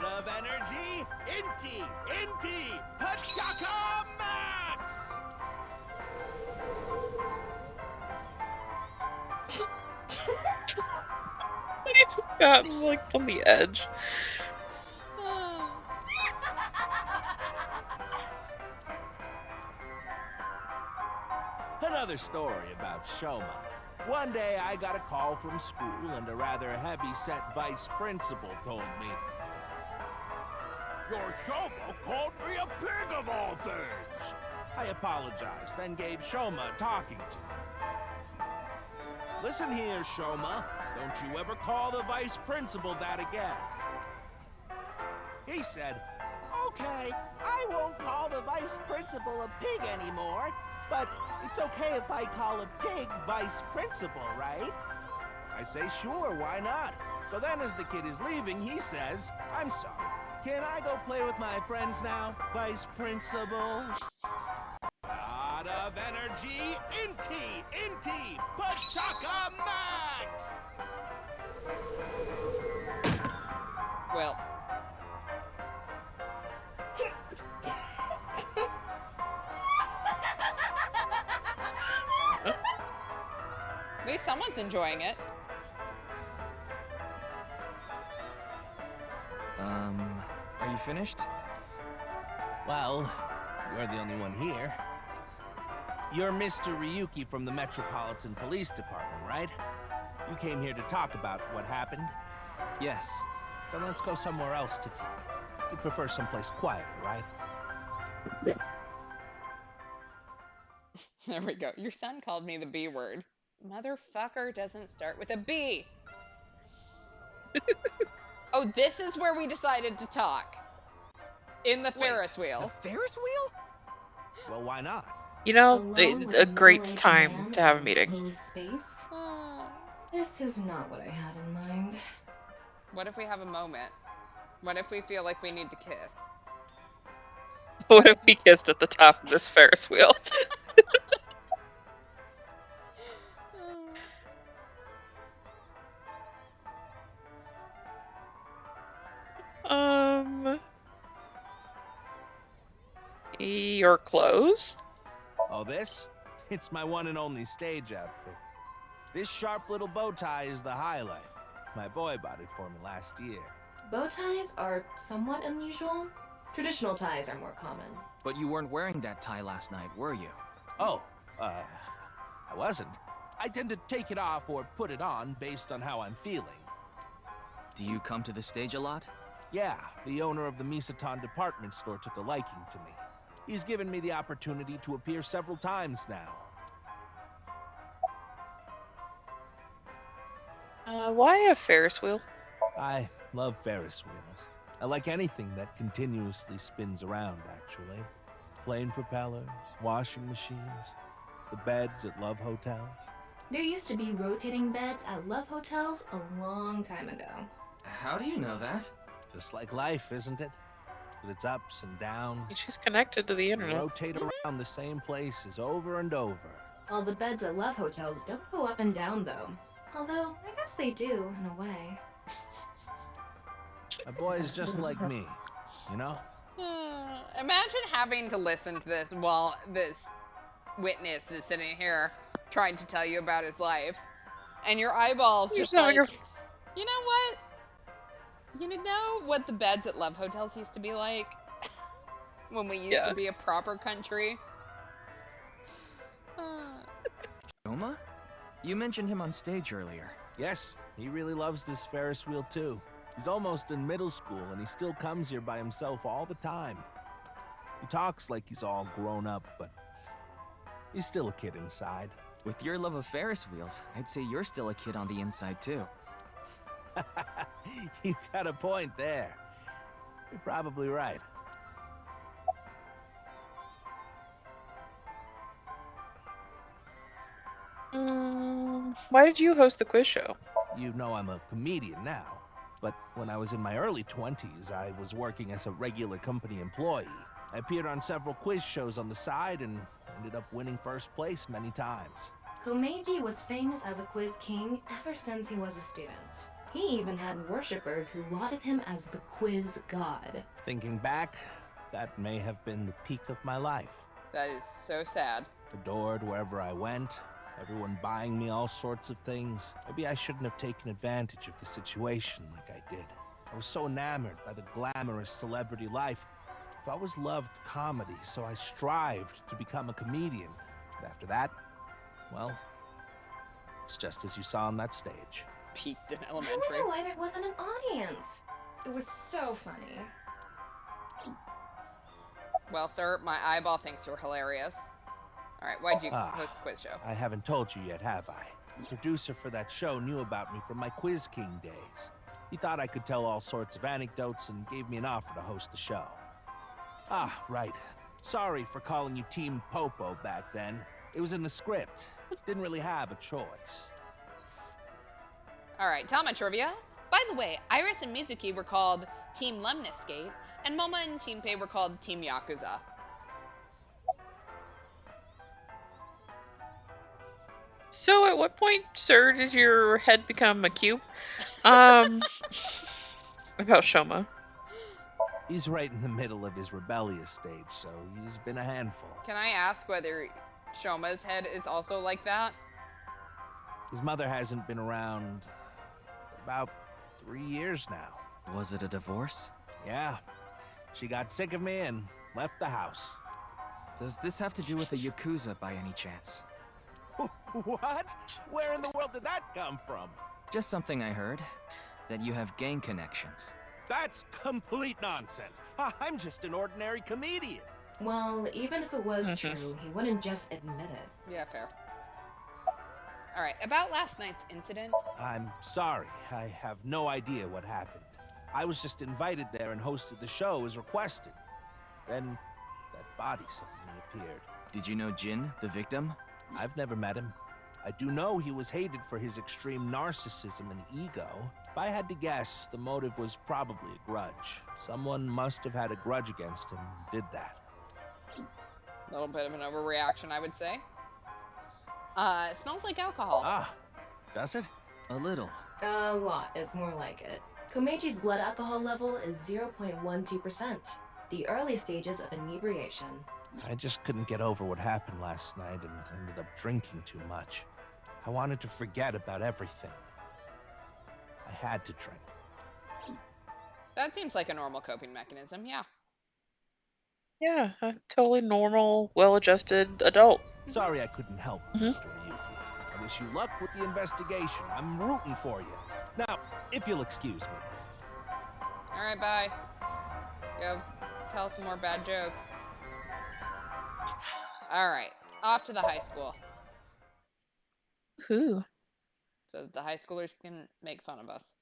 God of energy, Inti, Pachaka Max! I just got like on the edge. Another story about Shoma. One day I got a call from school and a rather heavy-set vice principal told me, Your Shoma called me a pig of all things! I apologized, then gave Shoma a talking to. Listen here, Shoma. Don't you ever call the vice principal that again. He said, Okay, I won't call the vice principal a pig anymore, but it's okay if I call a pig vice principal, right? I say, sure, why not? So then as the kid is leaving, he says, I'm sorry, can I go play with my friends now, vice principal? God of energy, Inti, Pachaka Max! Well. someone's enjoying it. Are you finished? Well, you're the only one here. You're Mr. Ryuki from the Metropolitan Police Department, right? You came here to talk about what happened? Yes. Then let's go somewhere else to talk. You prefer someplace quieter, right? There we go. Your son called me the B word. Motherfucker doesn't start with a B. Oh, this is where we decided to talk. In the Ferris wheel. The Ferris wheel? Well, why not? You know, Alone with a a great middle-aged time man to have a in meeting. enclosed space? This is not what I had in mind. What if we have a moment? What if we feel like we need to kiss? What if we kissed at the top of this Ferris wheel? Your clothes? Oh, this? It's my one and only stage outfit. This sharp little bow tie is the highlight. My boy bought it for me last year. Bow ties are somewhat unusual. Traditional ties are more common. But you weren't wearing that tie last night, were you? Oh, I wasn't. I tend to take it off or put it on based on how I'm feeling. Do you come to the stage a lot? Yeah, the owner of the Misaton department store took a liking to me. He's given me the opportunity to appear several times now. Why a Ferris wheel? I love Ferris wheels. I like anything that continuously spins around, actually. Plane propellers, washing machines, the beds at love hotels. There used to be rotating beds at love hotels a long time ago. How do you know that? Just like life, isn't it? With its ups and downs. She's connected to the You internet. rotate around the same places over and over. Well, the beds at love hotels don't go up and down, though. Although, I guess they do, in a way. My boy is just like me, you know? Imagine having to listen to this while this witness is sitting here trying to tell you about his life. And your eyeballs just like, you know what? You know what the beds at love hotels used to be like? When we used to be a proper country? Shoma? You mentioned him on stage earlier. Yes, he really loves this Ferris wheel too. He's almost in middle school and he still comes here by himself all the time. He talks like he's all grown up, but he's still a kid inside. With your love of Ferris wheels, I'd say you're still a kid on the inside too. You got a point there. You're probably right. Why did you host the quiz show? You know I'm a comedian now, but when I was in my early 20s, I was working as a regular company employee. I appeared on several quiz shows on the side and ended up winning first place many times. Komeiji was famous as a quiz king ever since he was a student. He even had worshippers who lauded him as the quiz god. Thinking back, that may have been the peak of my life. That is so sad. Adored wherever I went, everyone buying me all sorts of things. Maybe I shouldn't have taken advantage of the situation like I did. I was so enamored by the glamorous celebrity life. I've always loved comedy, so I strived to become a comedian. And after that, well, it's just as you saw on that stage. Peaked in I elementary. wonder why there wasn't an audience. It was so funny. Well, sir, my eyeball thinks you're hilarious. All right, why'd you host the quiz show? I haven't told you yet, have I? The producer for that show knew about me from my Quiz King days. He thought I could tell all sorts of anecdotes and gave me an offer to host the show. Ah, right. Sorry for calling you Team Popo back then. It was in the script. Didn't really have a choice. All right, tell my trivia. By the way, Iris and Mizuki were called Team Lemniscate, and Momo and Teampay were called Team Yakuza. So at what point, sir, did your head become a cube? About Shoma. He's right in the middle of his rebellious stage, so he's been a handful. Can I ask whether Shoma's head is also like that? His mother hasn't been around about 3 years now. Was it a divorce? Yeah. She got sick of me and left the house. Does this have to do with the Yakuza by any chance? What? Where in the world did that come from? Just something I heard. That you have gang connections. That's complete nonsense. I'm just an ordinary comedian. Well, even if it was true, he wouldn't just admit it. Yeah, fair. All right, about last night's incident. I'm sorry. I have no idea what happened. I was just invited there and hosted the show as requested. Then that body suddenly appeared. Did you know Jin, the victim? I've never met him. I do know he was hated for his extreme narcissism and ego. If I had to guess, the motive was probably a grudge. Someone must have had a grudge against him and did that. A little bit of an overreaction, I would say. It smells like alcohol. Ah, does it? A little. A lot is more like it. Komechi's blood alcohol level is 0.12%, the early stages of inebriation. I just couldn't get over what happened last night and ended up drinking too much. I wanted to forget about everything. I had to drink. That seems like a normal coping mechanism, yeah. Yeah, a totally normal, well-adjusted adult. Sorry I couldn't help, Mr. Ryuki. I wish you luck with the investigation. I'm rooting for you. Now, if you'll excuse me. All right, bye. Go tell some more bad jokes. All right, off to the high school. Ooh. So that the high schoolers can make fun of us.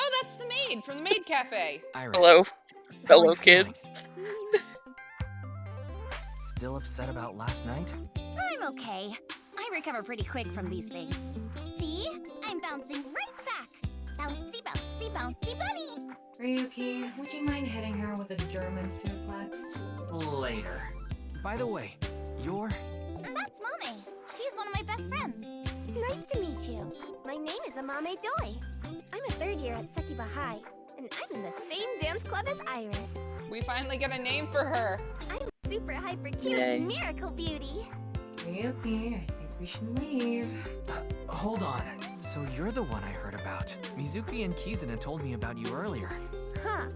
Oh, that's the maid from the maid cafe. Iris. Hello. How are Hello, you feeling? kids. Still upset about last night? I'm okay. I recover pretty quick from these things. See? I'm bouncing right back. Bouncy, bouncy, bouncy bunny. Ryuki, would you mind hitting her with a German suplex? Later. By the way, you're... That's Mame. She's one of my best friends. Nice to meet you. My name is Amame Doi. I'm a third year at Sekiba High, and I'm in the same dance club as Iris. We finally get a name for her. I'm super hyper cute Yay. miracle beauty. Ryuki, I think we should leave. Hold on. So you're the one I heard about. Mizuki and Kizuna told me about you earlier. Huh.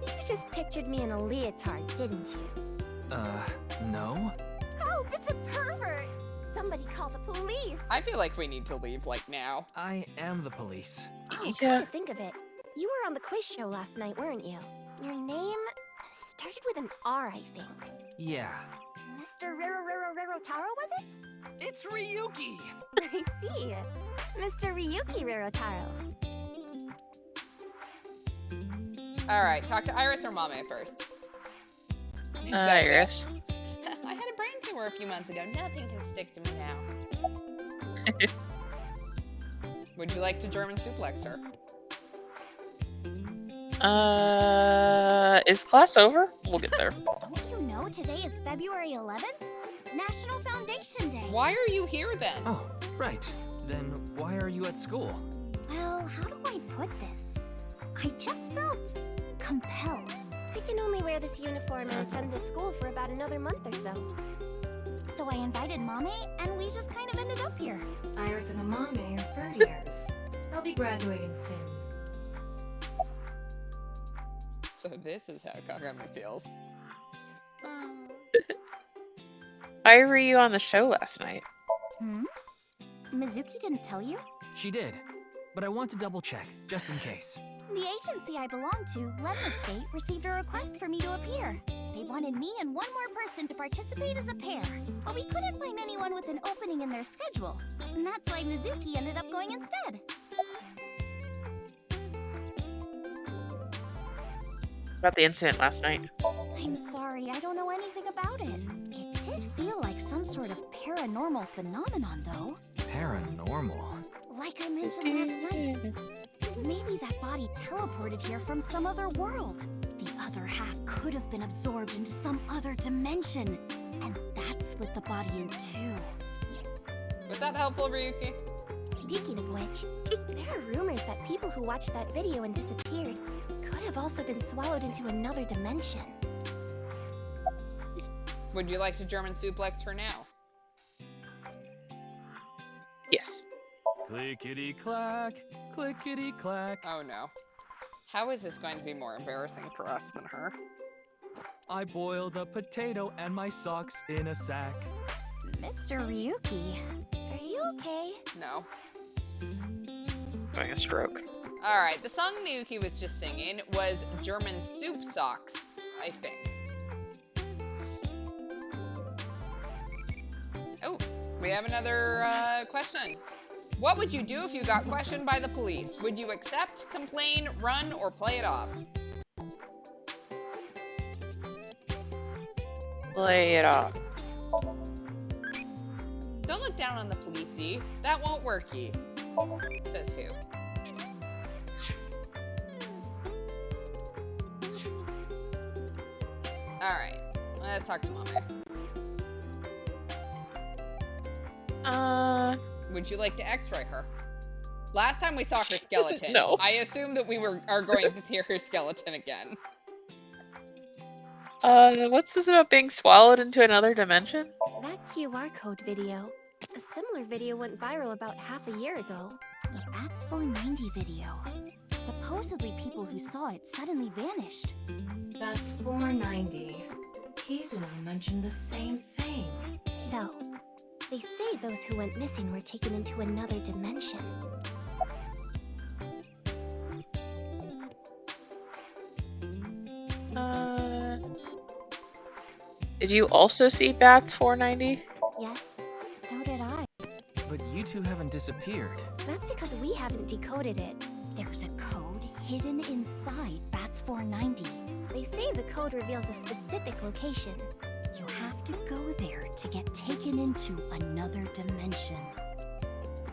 You just pictured me in a leotard, didn't you? No? Oh, it's a pervert! Somebody call the police! I feel like we need to leave, like, now. I am the police. Oh, Yeah. come to think of it, you were on the quiz show last night, weren't you? Your name started with an R, I think. Yeah. Mr. Rero Taro, was it? It's Ryuki! I see. Mr. Ryuki Rerotaro. All right, talk to Iris or Mame first. Iris. I had a brain tumor a few months ago. Nothing can stick to me now. Would you like to German suplex her? Is class over? We'll get there. Don't you know today is February 11th? National Foundation Day. Why are you here then? Oh, right. Then why are you at school? Well, how do I put this? I just felt compelled. I can only wear this uniform and attend this school for about another month or so. So I invited Mame, and we just kind of ended up here. Iris and Amame are third years. They'll be graduating soon. So this is how Kagami feels. Why were you on the show last night? Hmm? Mizuki didn't tell you? She did. But I want to double check, just in case. The agency I belong to, Lemniscape, received a request for me to appear. They wanted me and one more person to participate as a pair, but we couldn't find anyone with an opening in their schedule. And that's why Mizuki ended up going instead. About the incident last night. I'm sorry, I don't know anything about it. It did feel like some sort of paranormal phenomenon, though. Paranormal? Like I mentioned last night. Maybe that body teleported here from some other world. The other half could have been absorbed into some other dimension. And that split the body in two. Was that helpful, Ryuki? Speaking of which, there are rumors that people who watched that video and disappeared could have also been swallowed into another dimension. Would you like to German suplex her now? Yes. Clickety clack, clickety clack. Oh no. How is this going to be more embarrassing for us than her? I boiled a potato and my socks in a sack. Mr. Ryuki, are you okay? No. Having a stroke. Alright, the song Ryuki was just singing was German Soup Socks, I think. Oh, we have another question. What would you do if you got questioned by the police? Would you accept, complain, run, or play it off? Play it off. Don't look down on the policey. That won't worky. Says who? Alright, let's talk to Mommy. Would you like to x-ray her? Last time we saw her skeleton. No. I assume that we are going to see her skeleton again. What's this about being swallowed into another dimension? That QR code video. A similar video went viral about half a year ago. The Bats 490 video. Supposedly people who saw it suddenly vanished. That's 490. Kizuno mentioned the same thing. So, they say those who went missing were taken into another dimension. Did you also see Bats 490? Yes, so did I. But you two haven't disappeared. That's because we haven't decoded it. There's a code hidden inside Bats 490. They say the code reveals a specific location. You have to go there to get taken into another dimension.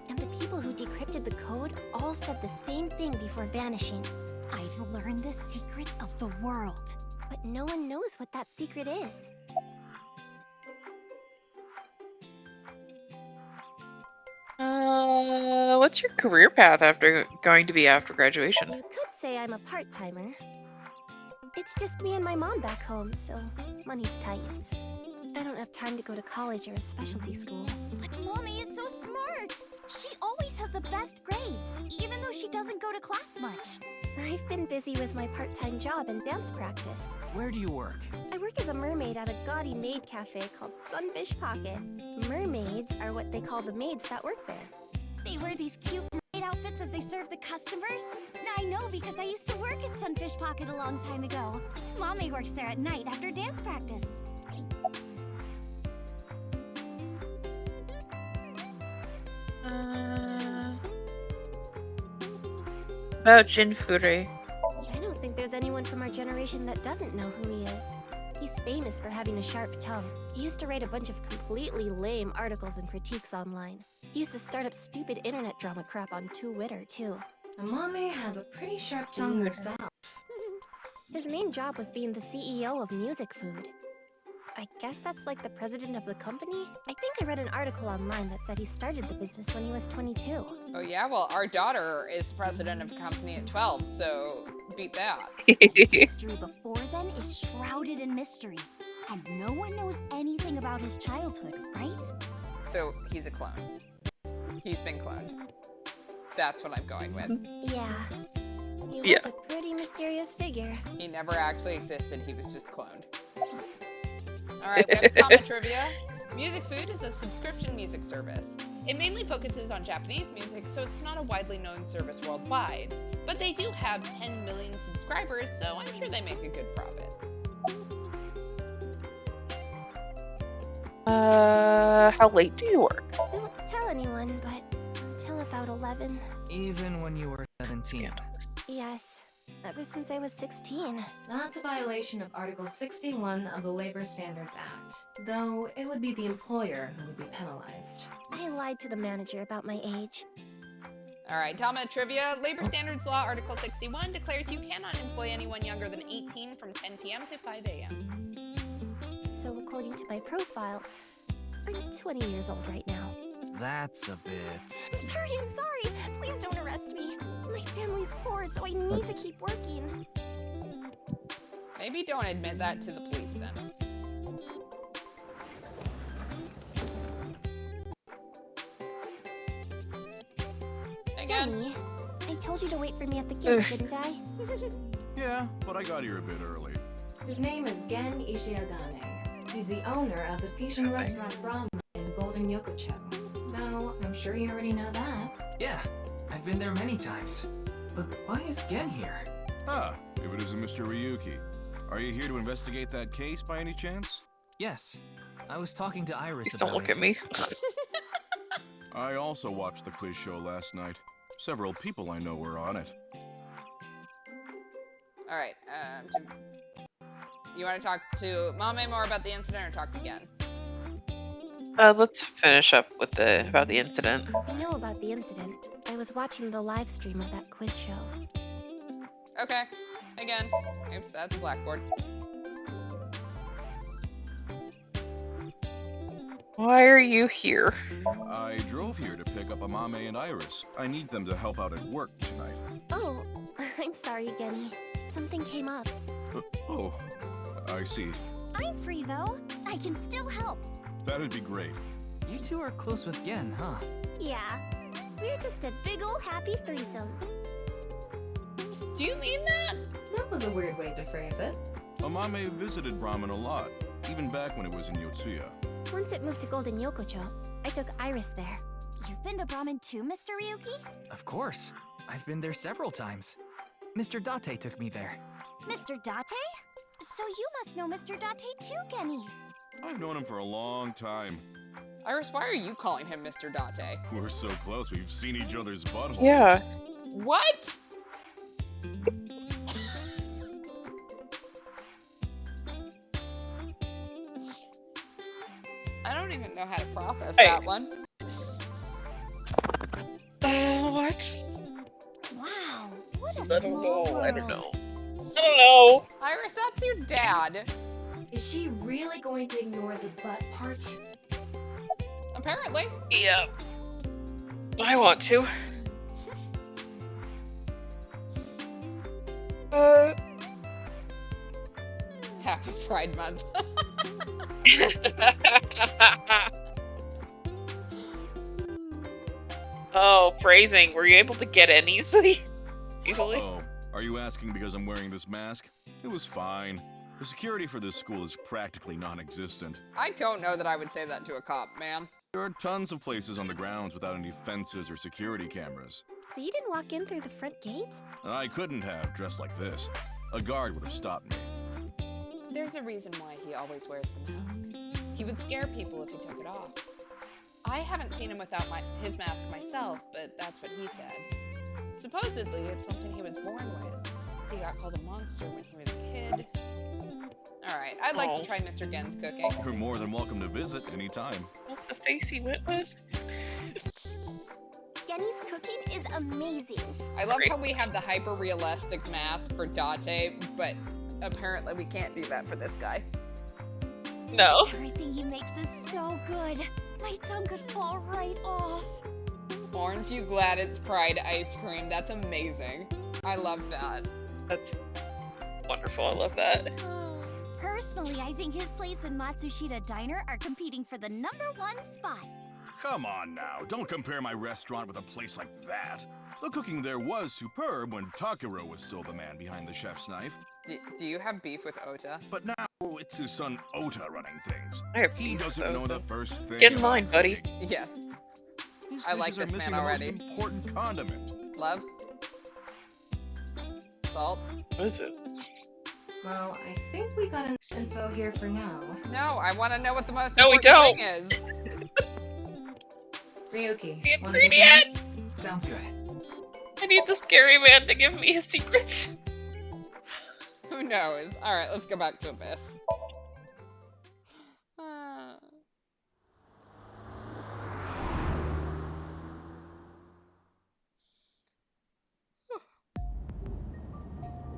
And the people who decrypted the code all said the same thing before vanishing. I've learned the secret of the world. But no one knows what that secret is. What's your career path after graduation? You could say I'm a part-timer. It's just me and my mom back home, so money's tight. I don't have time to go to college or a specialty school. But Mommy is so smart! She always has the best grades, even though she doesn't go to class much. I've been busy with my part-time job and dance practice. Where do you work? I work as a mermaid at a gaudy maid cafe called Sunfish Pocket. Mermaids are what they call the maids that work there. They wear these cute mermaid outfits as they serve the customers? I know because I used to work at Sunfish Pocket a long time ago. Mommy works there at night after dance practice. About Jinfurei. I don't think there's anyone from our generation that doesn't know who he is. He's famous for having a sharp tongue. He used to write a bunch of completely lame articles and critiques online. He used to start up stupid internet drama crap on Twitter, too. Amame has a pretty sharp tongue herself. His main job was being the CEO of Music Food. I guess that's like the president of the company? I think I read an article online that said he started the business when he was 22. Oh yeah, well our daughter is president of a company at 12, so beat that. His history before then is shrouded in mystery, and no one knows anything about his childhood, right? So he's a clone. He's been cloned. That's what I'm going with. Yeah. He was a pretty mysterious figure. He never actually existed, he was just cloned. Alright, we have Tama Trivia. Music Food is a subscription music service. It mainly focuses on Japanese music, so it's not a widely known service worldwide. But they do have 10 million subscribers, so I'm sure they make a good profit. How late do you work? Don't tell anyone, but until about 11. Even when you were 17. Yes, ever since I was 16. That's a violation of Article 61 of the Labor Standards Act, though it would be the employer who would be penalized. I lied to the manager about my age. Alright, Tama Trivia. Labor Standards Law Article 61 declares you cannot employ anyone younger than 18 from 10 p.m. to 5 a.m. So according to my profile, I'm 20 years old right now. That's a bit... I'm sorry. Please don't arrest me. My family's poor, so I need to keep working. Maybe don't admit that to the police then. Genny. I told you to wait for me at the gate, didn't I? Yeah, but I got here a bit early. His name is Gen Ishiagane. He's the owner of the fusion restaurant Brahma in Golden Yokocho. Now, I'm sure you already know that. Yeah, I've been there many times. But why is Gen here? Ah, if it isn't Mr. Ryuki. Are you here to investigate that case by any chance? Yes, I was talking to Iris Please about don't look it. at me. I also watched the quiz show last night. Several people I know were on it. All right. You want to talk to Mame more about the incident, or talk to Gen? Let's finish up with about the incident. I know about the incident. I was watching the live stream of that quiz show. Okay. Again. Oops, that's a blackboard. Why are you here? I drove here to pick up Amame and Iris. I need them to help out at work tonight. Oh, I'm sorry, Genny. Something came up. Oh, I see. I'm free though. I can still help. That'd be great. You two are close with Gen, huh? Yeah. We're just a big ol' happy threesome. Do you mean that? That was a weird way to phrase it. Amame visited Brahman a lot, even back when it was in Yotsuya. Once it moved to Golden Yokocho, I took Iris there. You've been to Brahmin too, Mr. Ryuki? Of course. I've been there several times. Mr. Date took me there. Mr. Date? So you must know Mr. Date too, Genny. I've known him for a long time. Iris, why are you calling him Mr. Date? We're so close, we've seen each other's buttholes. Yeah. What? I don't even know how to process Hey. that one. What? Wow, what a I don't small know. world. I don't know. I don't know. Iris, that's your dad. Is she really going to ignore the butt part? Apparently. Yeah. I want to. Happy Pride Month. Oh, phrasing. Were you able to get in easily? Oh, are you asking because I'm wearing this mask? It was fine. The security for this school is practically non-existent. I don't know that I would say that to a cop, man. There are tons of places on the grounds without any fences or security cameras. So you didn't walk in through the front gate? I couldn't have, dressed like this. A guard would have stopped me. There's a reason why he always wears the mask. He would scare people if he took it off. I haven't seen him without his mask myself, but that's what he said. Supposedly, it's something he was born with. He got called a monster when he was a kid. Alright, I'd like to try Mr. Gen's cooking. You're more than welcome to visit anytime. That's the face he went with. Genny's cooking is amazing. I love how we have the hyper-realistic mask for Date, but apparently we can't do that for this guy. No. Everything he makes is so good. My tongue could fall right off. Aren't you glad it's Pride ice cream? That's amazing. I love that. That's wonderful. I love that. Personally, I think his place and Matsushita Diner are competing for the #1 spot. Come on now, don't compare my restaurant with a place like that. The cooking there was superb when Takiro was still the man behind the chef's knife. Do you have beef with Ota? But now it's his son Ota running things. I have He beef with doesn't know Ota. the first thing. Get in about line, buddy. cooking. Yeah. His I like dishes are this man missing the most already. important condiment. Love? Salt? What is it? Well, I think we got enough info here for now. No, I want to know what the most No, we important don't. thing is. Ryuki, The wanna dig in? ingredient! Sounds good. I need the scary man to give me his secrets. Who knows? Alright, let's go back to Abyss.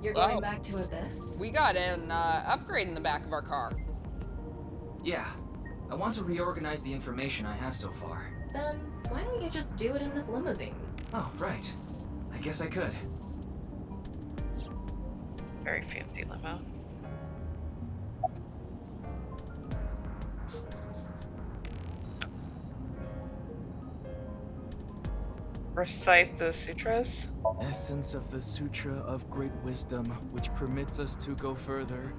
You're going back to Abyss? We got an upgrade in the back of our car. Yeah. I want to reorganize the information I have so far. Then why don't you just do it in this limousine? Oh, right. I guess I could. Very fancy limo. recite the sutras? Essence of the Sutra of Great Wisdom, which permits us to go further.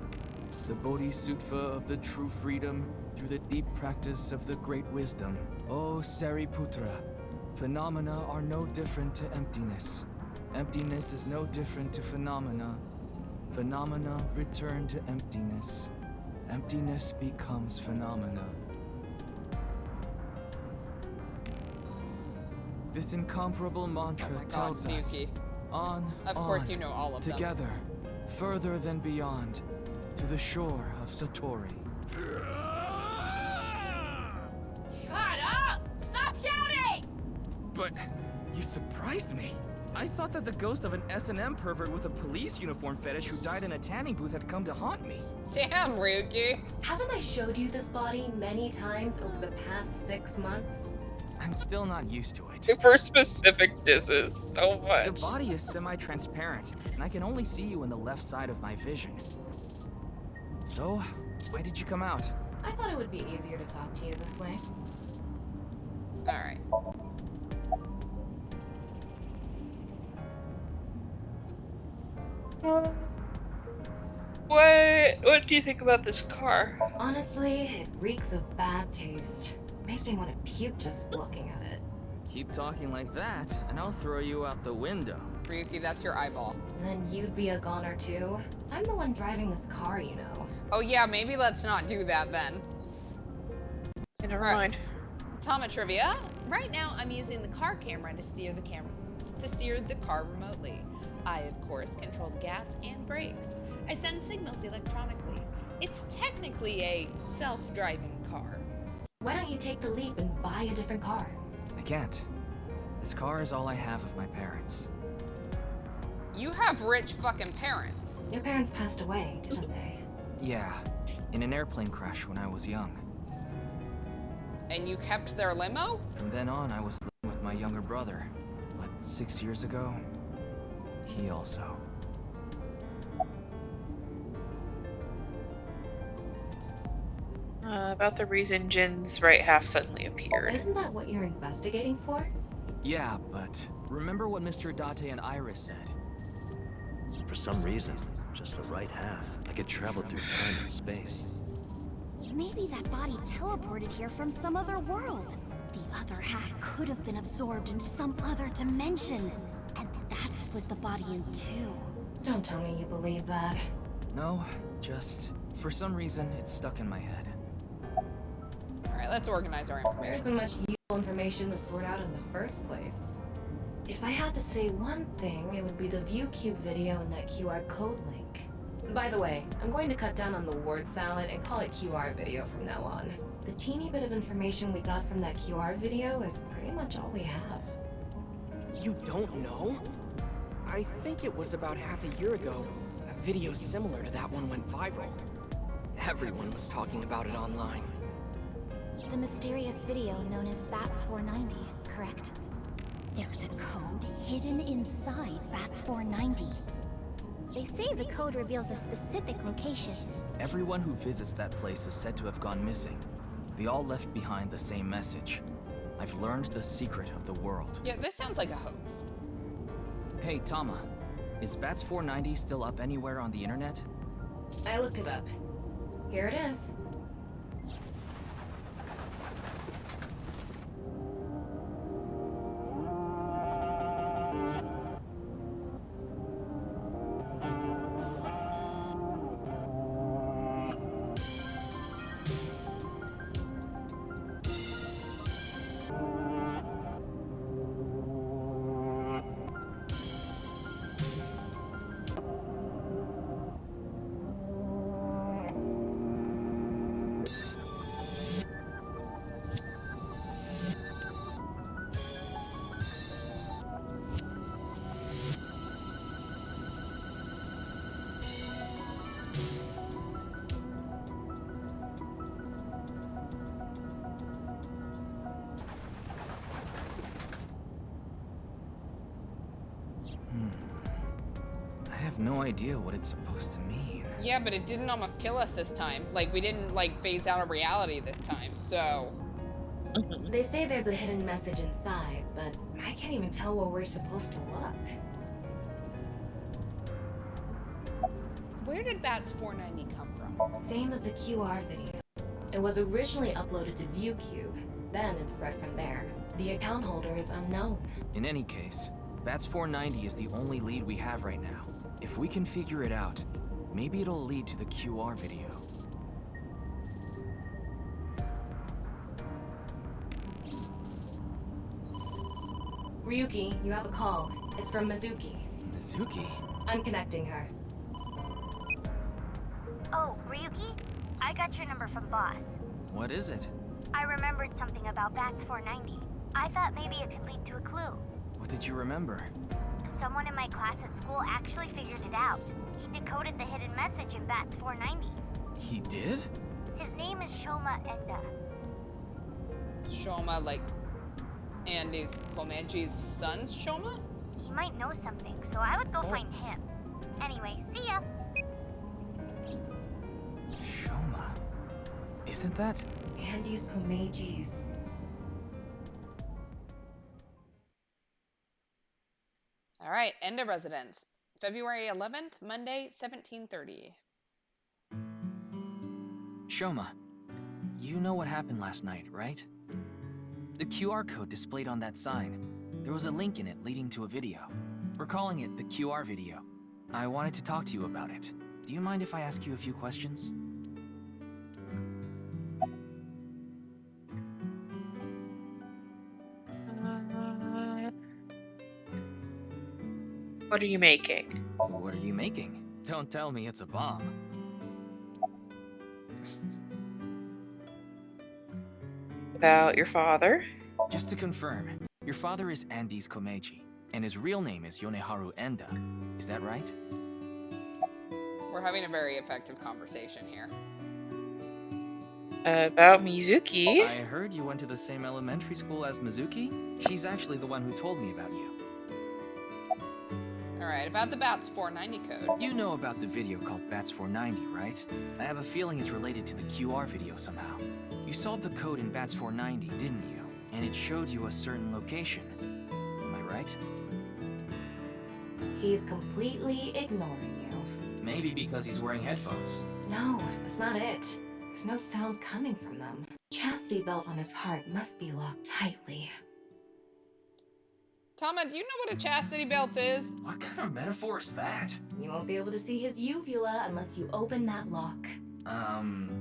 The Bodhisattva of the true freedom through the deep practice of the Great Wisdom. O Sariputra, phenomena are no different to emptiness. Emptiness is no different to phenomena. Phenomena return to emptiness. Emptiness becomes phenomena. This incomparable mantra Oh my God, tells us Ryuki. on, Of course you know all of them. together, further than beyond, to the shore of Satori. Shut up! Stop shouting! But you surprised me. I thought that the ghost of an S&M pervert with a police uniform fetish who died in a tanning booth had come to haunt me. Damn, Ryuki. Haven't I showed you this body many times over the past 6 months? I'm still not used to it. Super specific disses. So much. Your body is semi-transparent, and I can only see you in the left side of my vision. So, why did you come out? I thought it would be easier to talk to you this way. Alright. What do you think about this car? Honestly, it reeks of bad taste. Makes me want to puke just looking at it. Keep talking like that, and I'll throw you out the window. Ryuki, that's your eyeball. Then you'd be a goner too. I'm the one driving this car, you know. Oh yeah, maybe let's not do that then. Never Right. mind. Tama trivia. Right now I'm using the car camera to steer the car remotely. I of course control the gas and brakes. I send signals electronically. It's technically a self-driving car. Why don't you take the leap and buy a different car? I can't. This car is all I have of my parents. You have rich fucking parents. Your parents passed away, didn't they? Yeah, in an airplane crash when I was young. And you kept their limo? From then on, I was living with my younger brother. But 6 years ago, he also. About the reason Jin's right half suddenly appeared. Isn't that what you're investigating for? Yeah, but remember what Mr. Date and Iris said? For some reason, just the right half. I could travel through time and space. Maybe that body teleported here from some other world. The other half could have been absorbed into some other dimension. And that split the body in two. Don't tell me you believe that. No, just for some reason it's stuck in my head. Alright, let's organize our There information. isn't much useful information to sort out in the first place. If I had to say one thing, it would be the ViewCube video and that QR code link. By the way, I'm going to cut down on the word salad and call it QR video from now on. The teeny bit of information we got from that QR video is pretty much all we have. You don't know? I think it was about half a year ago. A video similar to that one went viral. Everyone was talking about it online. The mysterious video known as Bats 490, correct? There's a code hidden inside Bats 490. They say the code reveals a specific location. Everyone who visits that place is said to have gone missing. They all left behind the same message. I've learned the secret of the world. Yeah, this sounds like a hoax. Hey, Tama. Is Bats 490 still up anywhere on the internet? I looked it up. Here it is. I have no idea what it's supposed to mean. Yeah, but it didn't almost kill us this time. Like, we didn't, like, phase out of reality this time, so... They say there's a hidden message inside, but I can't even tell where we're supposed to look. Where did Bats 490 come from? Same as the QR video. It was originally uploaded to ViewCube, then it spread from there. The account holder is unknown. In any case, Bats 490 is the only lead we have right now. If we can figure it out, maybe it'll lead to the QR video. Ryuki, you have a call. It's from Mizuki. Mizuki? I'm connecting her. Oh, Ryuki? I got your number from Boss. What is it? I remembered something about Bats 490. I thought maybe it could lead to a clue. What did you remember? Someone in my class at school actually figured it out. He decoded the hidden message in Bats 490. He did? His name is Shoma Enda. Shoma, like Andy's Komeji's son's Shoma? He might know something, so I would go find him. Anyway, see ya. Shoma. Isn't that? Andy's Komeji's. All right, Enda residence. February 11th, Monday, 1730. Shoma, you know what happened last night, right? The QR code displayed on that sign. There was a link in it leading to a video. We're calling it the QR video. I wanted to talk to you about it. Do you mind if I ask you a few questions? What are you making? What are you making? Don't tell me it's a bomb. About your father? Just to confirm, your father is Andy's Komeji, and his real name is Yoneharu Enda. Is that right? We're having a very effective conversation here. About Mizuki? I heard you went to the same elementary school as Mizuki. She's actually the one who told me about you. All right, about the Bats 490 code. You know about the video called Bats 490, right? I have a feeling it's related to the QR video somehow. You solved the code in Bats 490, didn't you? And it showed you a certain location. Am I right? He's completely ignoring you. Maybe because he's wearing headphones. No, that's not it. There's no sound coming from them. Chastity belt on his heart must be locked tightly. Tama, do you know what a chastity belt is? What kind of metaphor is that? You won't be able to see his uvula unless you open that lock.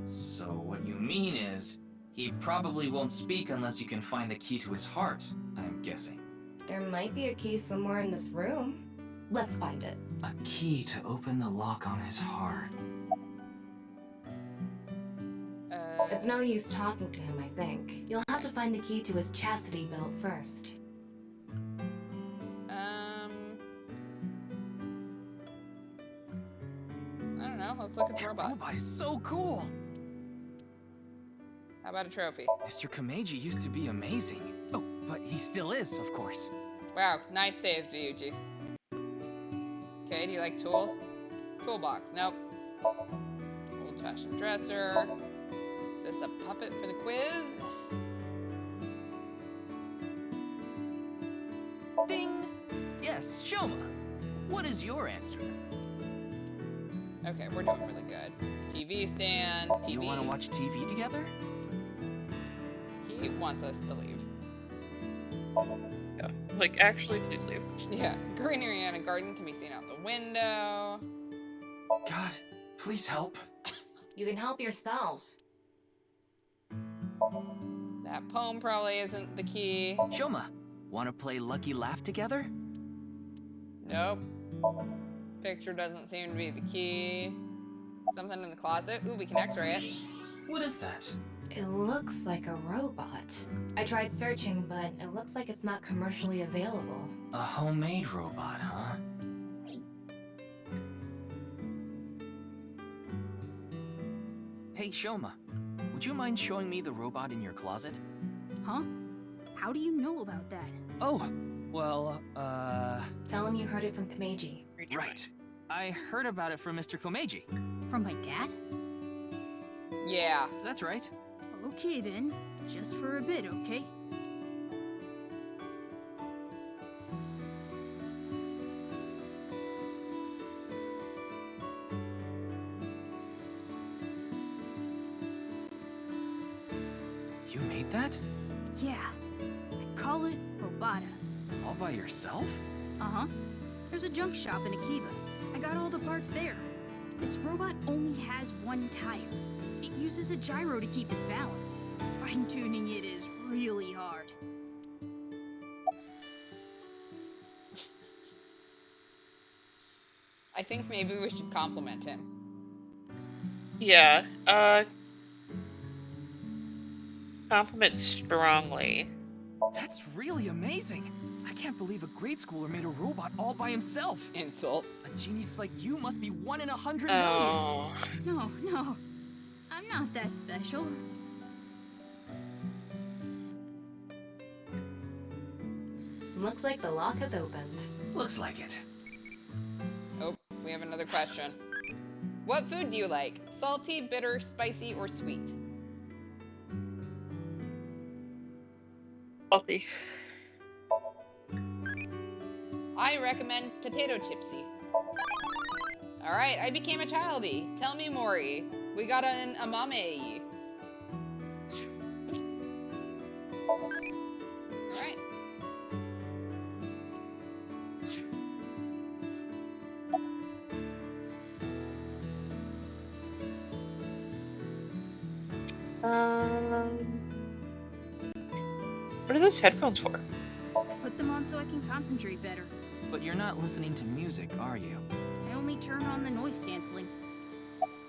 So what you mean is, he probably won't speak unless you can find the key to his heart, I'm guessing. There might be a key somewhere in this room. Let's find it. A key to open the lock on his heart. It's no use talking to him, I think. You'll have to find the key to his chastity belt first. I don't know. Let's look at the That robot. robot is so cool! How about a trophy? Mr. Komeji used to be amazing. Oh, but he still is, of course. Wow, nice save, Ryuji. Okay, do you like tools? Toolbox, nope. Old-fashioned dresser. Is this a puppet for the quiz? Ding! Yes, Shoma. What is your answer? Okay, we're doing really good. TV stand, TV. You want to watch TV together? He wants us to leave. Yeah. Like, actually, please leave. Yeah, greenery and a garden can be seen out the window. God, please help. You can help yourself. That poem probably isn't the key. Shoma, want to play Lucky Laugh together? Nope. Picture doesn't seem to be the key. Something in the closet. Ooh, we can x-ray it. What is that? It looks like a robot. I tried searching, but it looks like it's not commercially available. A homemade robot, huh? Hey, Shoma, would you mind showing me the robot in your closet? Huh? How do you know about that? Oh, well, Tell him you heard it from Komeji. right. I heard about it from Mr. Komeji. From my dad? Yeah. That's right. Okay then. Just for a bit, okay? You made that? Yeah. I call it Robota. All by yourself? Uh-huh. There's a junk shop in Akiba. I got all the parts there. This robot only has one tire. It uses a gyro to keep its balance. Fine-tuning it is really hard. I think maybe we should compliment him. Yeah. Compliment strongly. That's really amazing. I can't believe a grade schooler made a robot all by himself. Insult. A genius like you must be 1 in 100 Oh. million. No. I'm not that special. Looks like the lock has opened. Looks like it. Oh, we have another question. What food do you like? Salty, bitter, spicy, or sweet? Salty. I recommend potato chipsy. Alright, I became a childie. Tell me, Mori. We got an amame. Alright. What are those headphones for? Put them on so I can concentrate better. But you're not listening to music, are you? I only turn on the noise canceling.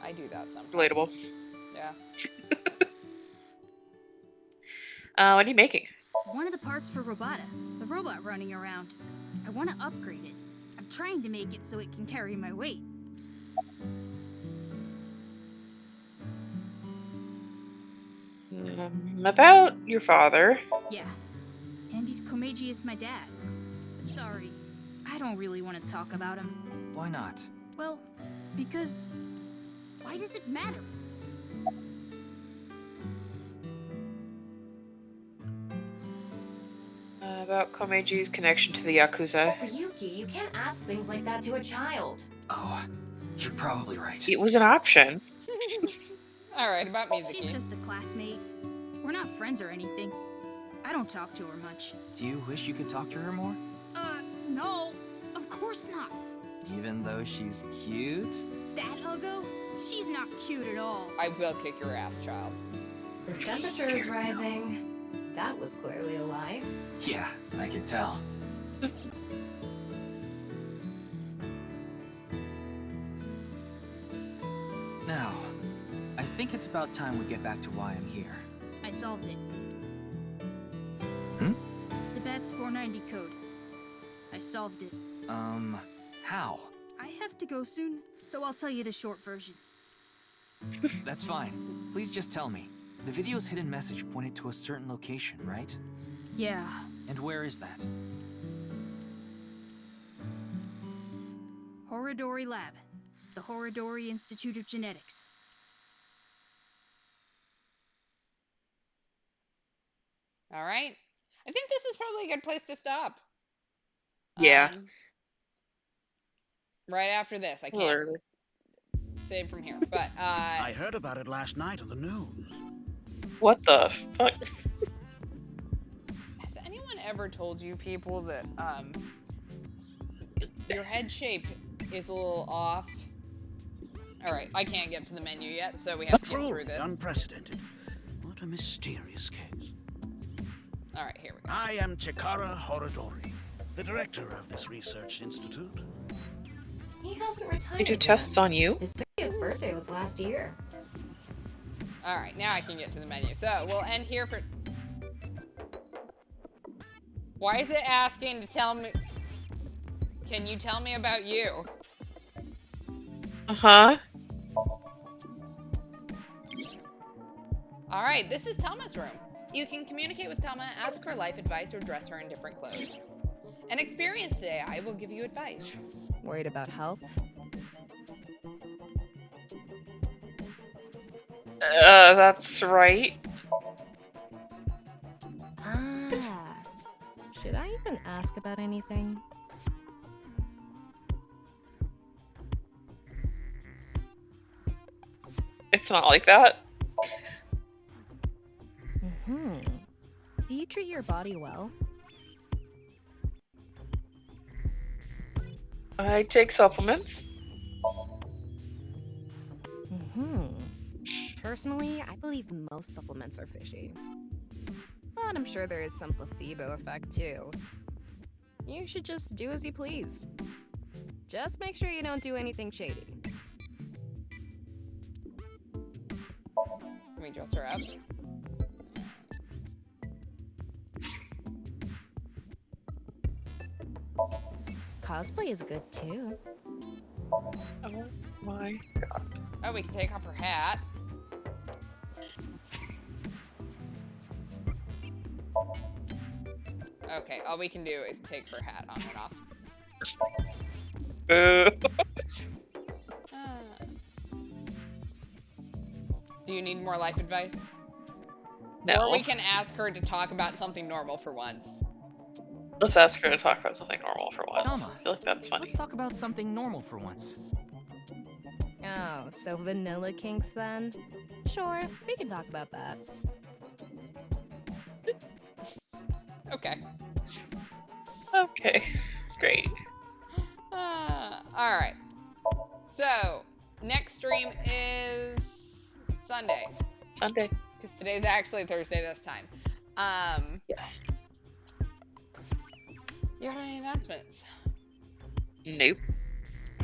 I do that sometimes. Relatable. Yeah. What are you making? One of the parts for Robota, the robot running around. I want to upgrade it. I'm trying to make it so it can carry my weight. About your father. Yeah. Andy's Komeiji is my dad. But sorry, I don't really want to talk about him. Why not? Well, because... why does it matter? About Komeiji's connection to the Yakuza. Ryuki, you can't ask things like that to a child. Oh, you're probably right. It was an option. Alright, about Mizuki. She's just a classmate. We're not friends or anything. I don't talk to her much. Do you wish you could talk to her more? No. Of course not. Even though she's cute? That Uggo? She's not cute at all. I will kick your ass, child. This temperature is rising. That was clearly a lie. Yeah, I can tell. Now, I think it's about time we get back to why I'm here. I solved it. Hmm? The BATS 490 code. I solved it. How? I have to go soon, so I'll tell you the short version. That's fine. Please just tell me. The video's hidden message pointed to a certain location, right? Yeah. And where is that? Horodori Lab. The Horodori Institute of Genetics. Alright. I think this is probably a good place to stop. Yeah. Right after this. I can't save from here. But, I heard about it last night on the news. What the fuck? Has anyone ever told you people that, your head shape is a little off? Alright, I can't get to the menu yet, so we have to get through this. Unprecedented. What a mysterious case. Alright, here we go. I am Chikara Horodori, the director of this research institute. He hasn't retired. They do tests on you? His 60th birthday was last year. Alright, now I can get to the menu. So, we'll end here for... Why is it asking to tell me... Can you tell me about you? Uh-huh. Alright, this is Tama's room. You can communicate with Tama, ask her life advice, or dress her in different clothes. An experience today, I will give you advice. Worried about health? That's right. Ah. Should I even ask about anything? It's not like that. Hmm. your body well? I take supplements. Personally, I believe most supplements are fishy. But I'm sure there is some placebo effect too. You should just do as you please. Just make sure you don't do anything shady. Can we dress her up? Cosplay is good too. Oh my god. Oh, we can take off her hat. Okay, all we can do is take her hat on and off. Do you need more life advice? No. Or we can ask her to talk about something normal for once. Let's ask her to talk about something normal for once. Tama, I feel like that's funny. let's talk about something normal for once. Oh, so vanilla kinks then? Sure, we can talk about that. Okay. Okay, great. Alright. So, next stream is Sunday. Sunday. Because today's actually Thursday this time. Yes. You got any announcements? Nope.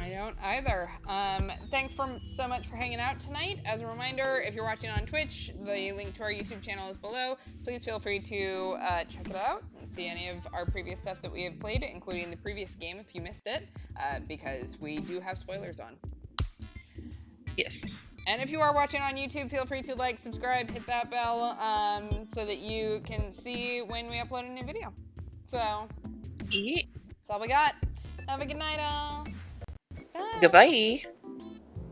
I don't either. Thanks so much for hanging out tonight. As a reminder, if you're watching on Twitch, the link to our YouTube channel is below. Please feel free to check it out and see any of our previous stuff that we have played, including the previous game if you missed it, because we do have spoilers on. Yes. And if you are watching on YouTube, feel free to like, subscribe, hit that bell, so that you can see when we upload a new video. So, Yeah. that's all we got. Have a good night, all. Bye. Goodbye.